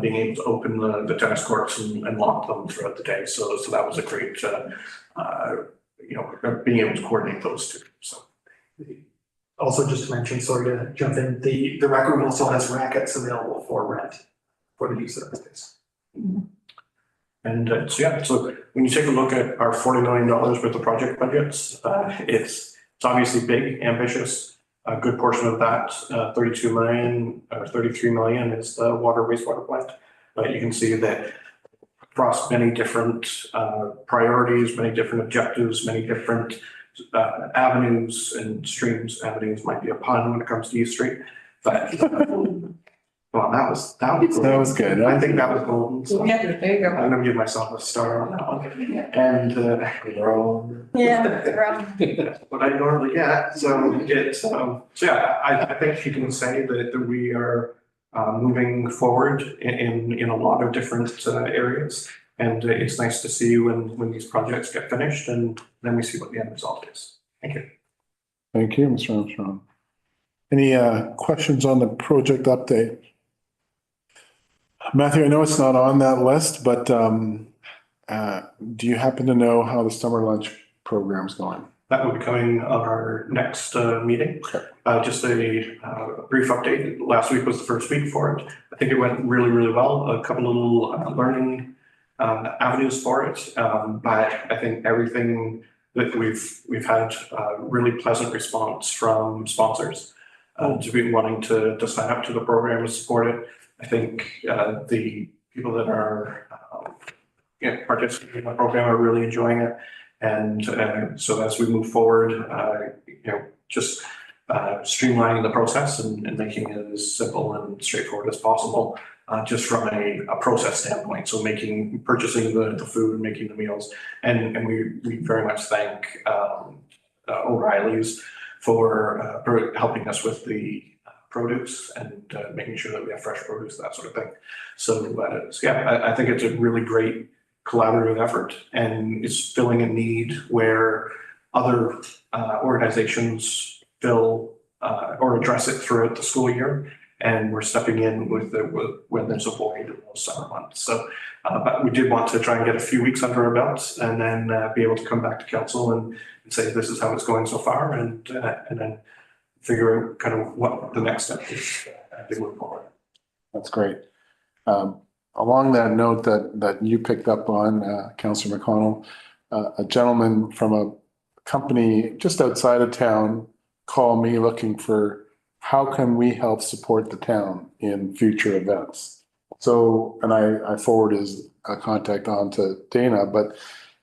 being able to open the tennis courts and lock them throughout the day. So that was a great, being able to coordinate those two. So. Also, just to mention, sorry to jump in, the rec room also has rackets available for rent for the use of the space. And so when you take a look at our $40 million worth of project budgets, it's obviously big, ambitious. A good portion of that, 32 million or 33 million, is the water wastewater plant. But you can see that across many different priorities, many different objectives, many different avenues and streams. Avenues might be a pun when it comes to East Street, but well, that was good. I think that was golden. So Yeah, there you go. I'm gonna give myself a star on that one. And what I normally get. So it's I think you can say that we are moving forward in a lot of different areas. And it's nice to see when these projects get finished, and then we see what the end result is. Thank you. Thank you, Mr. Armstrong. Any questions on the project update? Matthew, I know it's not on that list, but do you happen to know how the summer lunch program's going? That will be coming on our next meeting. Okay. Just a brief update. Last week was the first week for it. I think it went really, really well. A couple little learning avenues for it. But I think everything that we've had really pleasant response from sponsors to be wanting to sign up to the program and support it. I think the people that are participating in the program are really enjoying it. And so as we move forward, just streamlining the process and making it as simple and straightforward as possible, just from a process standpoint. So purchasing the food, making the meals, and we very much thank O'Reilly's for helping us with the produce and making sure that we have fresh produce, that sort of thing. So I think it's a really great collaborative effort, and it's filling a need where other organizations fill or address it throughout the school year, and we're stepping in when there's a void in those summer months. So, but we did want to try and get a few weeks under our belts, and then be able to come back to council and say this is how it's going so far, and then figure out kind of what the next step is as we move forward. That's great. Along that note that you picked up on, Councillor McConnell, a gentleman from a company just outside of town called me looking for how can we help support the town in future events. So, and I forward his contact on to Dana, but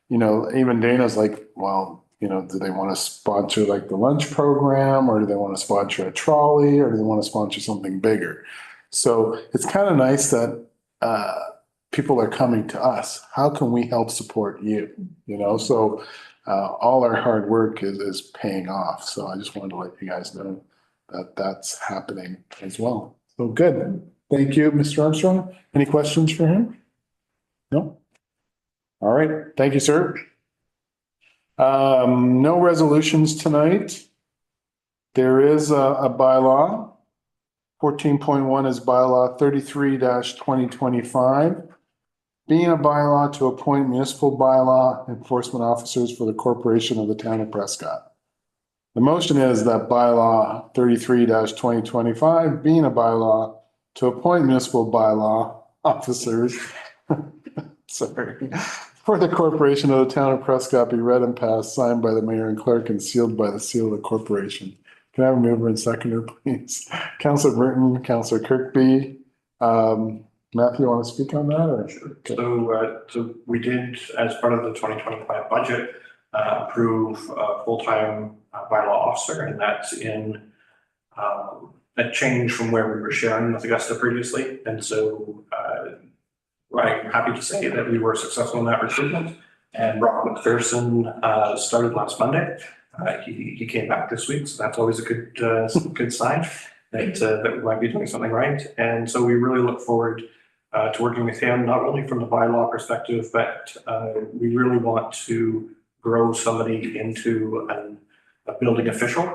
even Dana's like, well, do they want to sponsor like the lunch program, or do they want to sponsor a trolley, or do they want to sponsor something bigger? So it's kind of nice that people are coming to us. How can we help support you? So all our hard work is paying off. So I just wanted to let you guys know that that's happening as well. So good. Thank you, Mr. Armstrong. Any questions for him? No? All right. Thank you, sir. No resolutions tonight. There is a bylaw. 14.1 is bylaw 33-2025. being a bylaw to appoint municipal bylaw enforcement officers for the corporation of the town of Prescott. The motion is that bylaw 33-2025 being a bylaw to appoint municipal bylaw officers, sorry, for the corporation of the town of Prescott be read and passed, signed by the mayor and clerk and sealed by the seal of the corporation. Can I have a mover and seconder, please? Councillor Burton, Councillor Kirkby. Matthew, you want to speak on that or? Okay. So we did, as part of the 2025 budget, approve a full-time bylaw officer, and that's in a change from where we were sharing with Augusta previously. And so I'm happy to say that we were successful in that recruitment, and Brock McPherson started last Monday. He came back this week, so that's always a good sign that we might be doing something right. And so we really look forward to working with him, not only from the bylaw perspective, but we really want to grow somebody into a building official,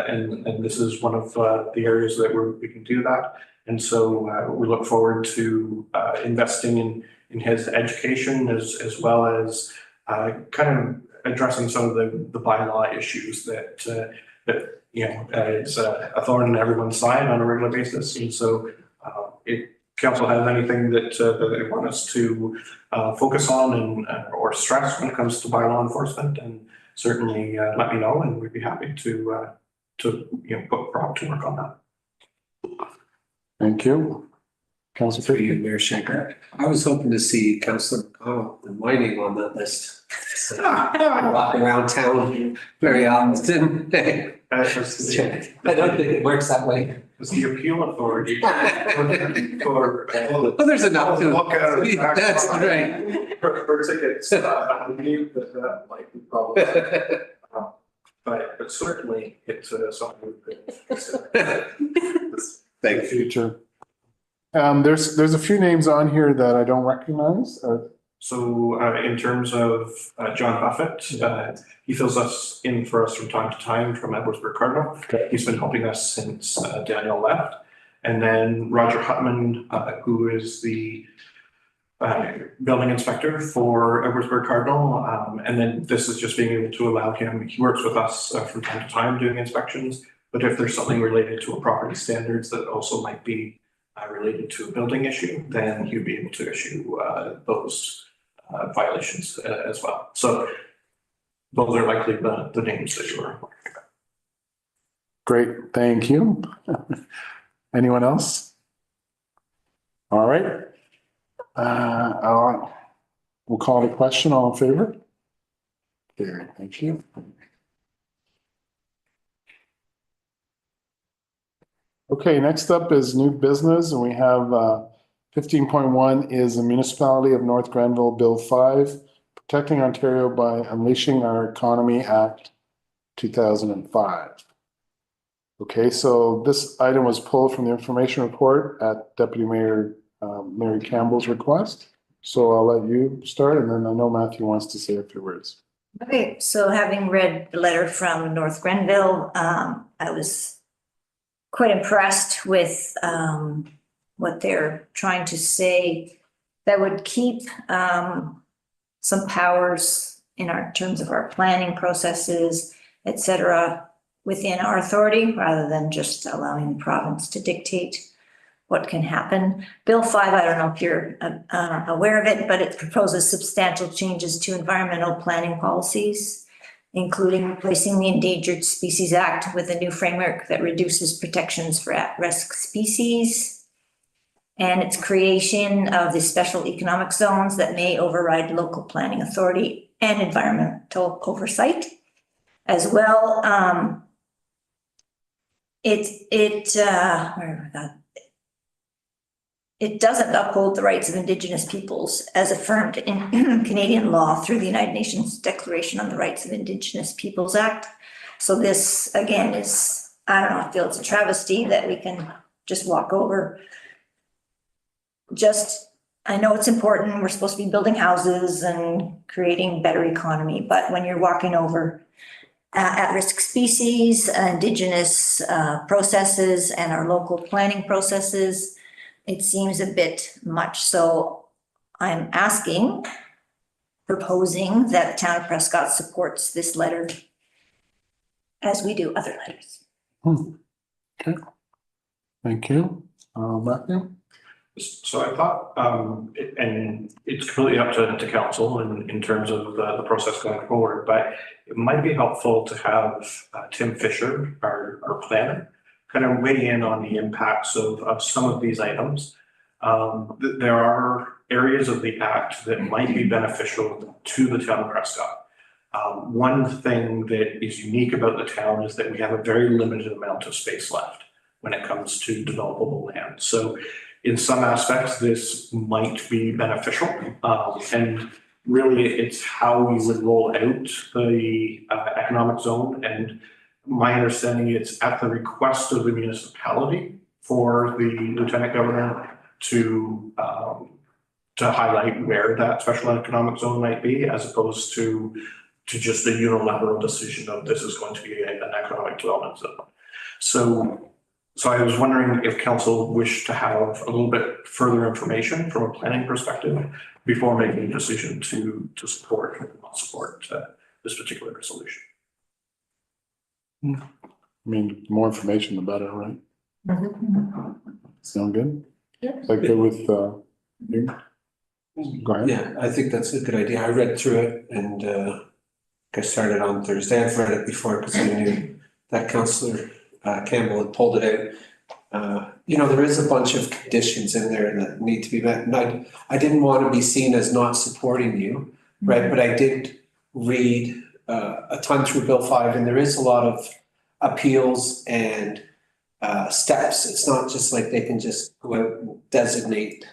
and this is one of the areas that we can do that. And so we look forward to investing in his education as well as kind of addressing some of the bylaw issues that it's a thorn in everyone's side on a regular basis. And so if council has anything that they want us to focus on or stress when it comes to bylaw enforcement, and certainly let me know, and we'd be happy to put Brock to work on that. Thank you. Councillor Through you, Kirkby. Mayor Shanker. I was hoping to see Councillor McConnell and my name on that list. I walk around town very often. I don't think it works that way. It's the appeal authority for Well, there's enough to. look at it. That's right. For tickets, I believe that might be probably. But certainly it's something we could consider. Thank you. Future. There's a few names on here that I don't recognize. So in terms of John Buffett, he fills us in for us from time to time from Edwardsburg Cardinal. Okay. He's been helping us since Daniel left. And then Roger Hutman, who is the building inspector for Edwardsburg Cardinal. And then this is just being able to allow him, he works with us from time to time doing inspections. But if there's something related to a property standards that also might be related to a building issue, then he'd be able to issue those violations as well. So those are likely the names that you were. Great, thank you. Anyone else? All right. We'll call the question. All in favor? Carried, thank you. Okay, next up is new business, and we have 15.1 is the Municipality of North Grenville Bill 5, Protecting Ontario by Unleashing Our Economy Act 2005. Okay, so this item was pulled from the information report at Deputy Mayor Mary Campbell's request. So I'll let you start, and then I know Matthew wants to say a few words. Okay, so having read the letter from North Grenville, I was quite impressed with what they're trying to say that would keep some powers in our terms of our planning processes, et cetera, within our authority rather than just allowing the province to dictate what can happen. Bill 5, I don't know if you're aware of it, but it proposes substantial changes to environmental planning policies, including replacing the Endangered Species Act with a new framework that reduces protections for at-risk species, and its creation of the special economic zones that may override local planning authority and environmental oversight. As well, it doesn't uphold the rights of Indigenous peoples as affirmed in Canadian law through the United Nations Declaration on the Rights of Indigenous Peoples Act. So this, again, is, I don't know, I feel it's a travesty that we can just walk over. I know it's important, we're supposed to be building houses and creating better economy, but when you're walking over at-risk species, Indigenous processes and our local planning processes, it seems a bit much. So I'm asking, proposing that the town of Prescott supports this letter as we do other letters. Okay. Thank you. Matthew? So I thought, and it's completely up to council in terms of the process going forward, but it might be helpful to have Tim Fisher, our planner, kind of weigh in on the impacts of some of these items. There are areas of the act that might be beneficial to the town of Prescott. One thing that is unique about the town is that we have a very limited amount of space left when it comes to developable land. So in some aspects, this might be beneficial. And really it's how we would roll out the economic zone. And my understanding is at the request of the municipality for the lieutenant governor to highlight where that special economic zone might be, as opposed to just a unilateral decision of this is going to be an economic development zone. So I was wondering if council wished to have a little bit further information from a planning perspective before making a decision to support or not support this particular resolution. I mean, the more information, the better, right? Sound good? Yeah. Like good with, you? Go ahead. Yeah, I think that's a good idea. I read through it and I started on Thursday. I've read it before because I knew that Councillor Campbell had pulled it out. There is a bunch of conditions in there that need to be met. And I didn't want to be seen as not supporting you, right? But I did read a ton through Bill 5, and there is a lot of appeals and steps. It's not just like they can just go out and designate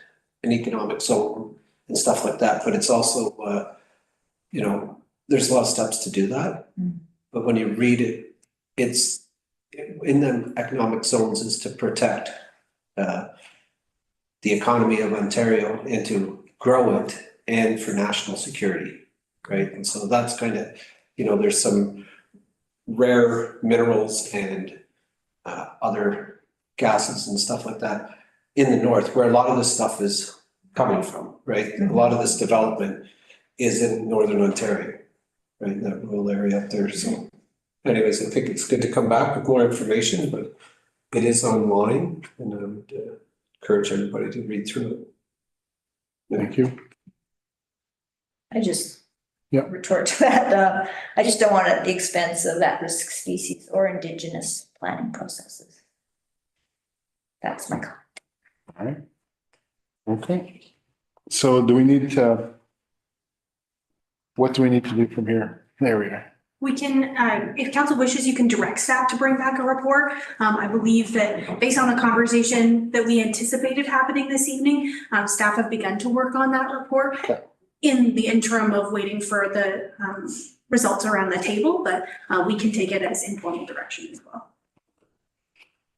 an economic zone and stuff like that. But it's also, there's a lot of steps to do that. But when you read it, it's in the economic zones is to protect the economy of Ontario and to grow it and for national security, right? And so that's kind of, there's some rare minerals and other gases and stuff like that in the north where a lot of this stuff is coming from, right? A lot of this development is in northern Ontario, right? In that rural area up there. So anyways, I think it's good to come back with more information, but it is online and I would encourage everybody to read through it. Thank you. I just Yeah. retort to that. I just don't want it at the expense of at-risk species or Indigenous planning processes. That's my comment. All right. Okay. So do we need to, what do we need to do from here? There we are. We can, if council wishes, you can direct staff to bring back a report. I believe that based on the conversation that we anticipated happening this evening, staff have begun to work on that report in the interim of waiting for the results around the table, but we can take it as informal direction as well.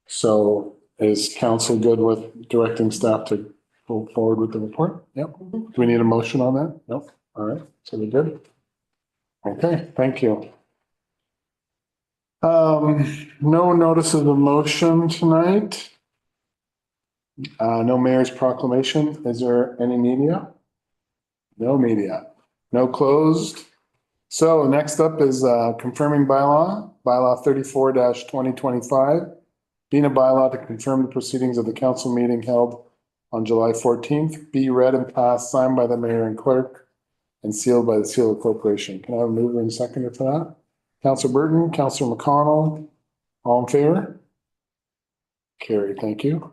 So is council good with directing staff to go forward with the report? Yep. Do we need a motion on that? Nope. All right. So we're good. Okay, thank you. No notice of the motion tonight. No mayor's proclamation. Is there any media? No media. No closed. So next up is confirming bylaw 34-2025. Being a bylaw to confirm the proceedings of the council meeting held on July 14th, be read and passed, signed by the mayor and clerk, and sealed by the seal of corporation. Can I have a mover and seconder for that? Councillor Burton, Councillor McConnell, all in favor? Carried, thank you.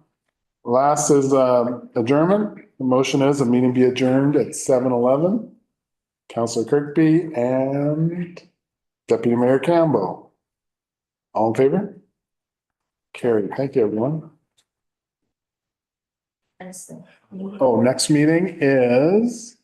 Last is adjournment. The motion is a meeting be adjourned at 7:11. Councillor Kirkby and Deputy Mayor Campbell. All in favor? Carried, thank you, everyone. Honestly. Oh, next meeting is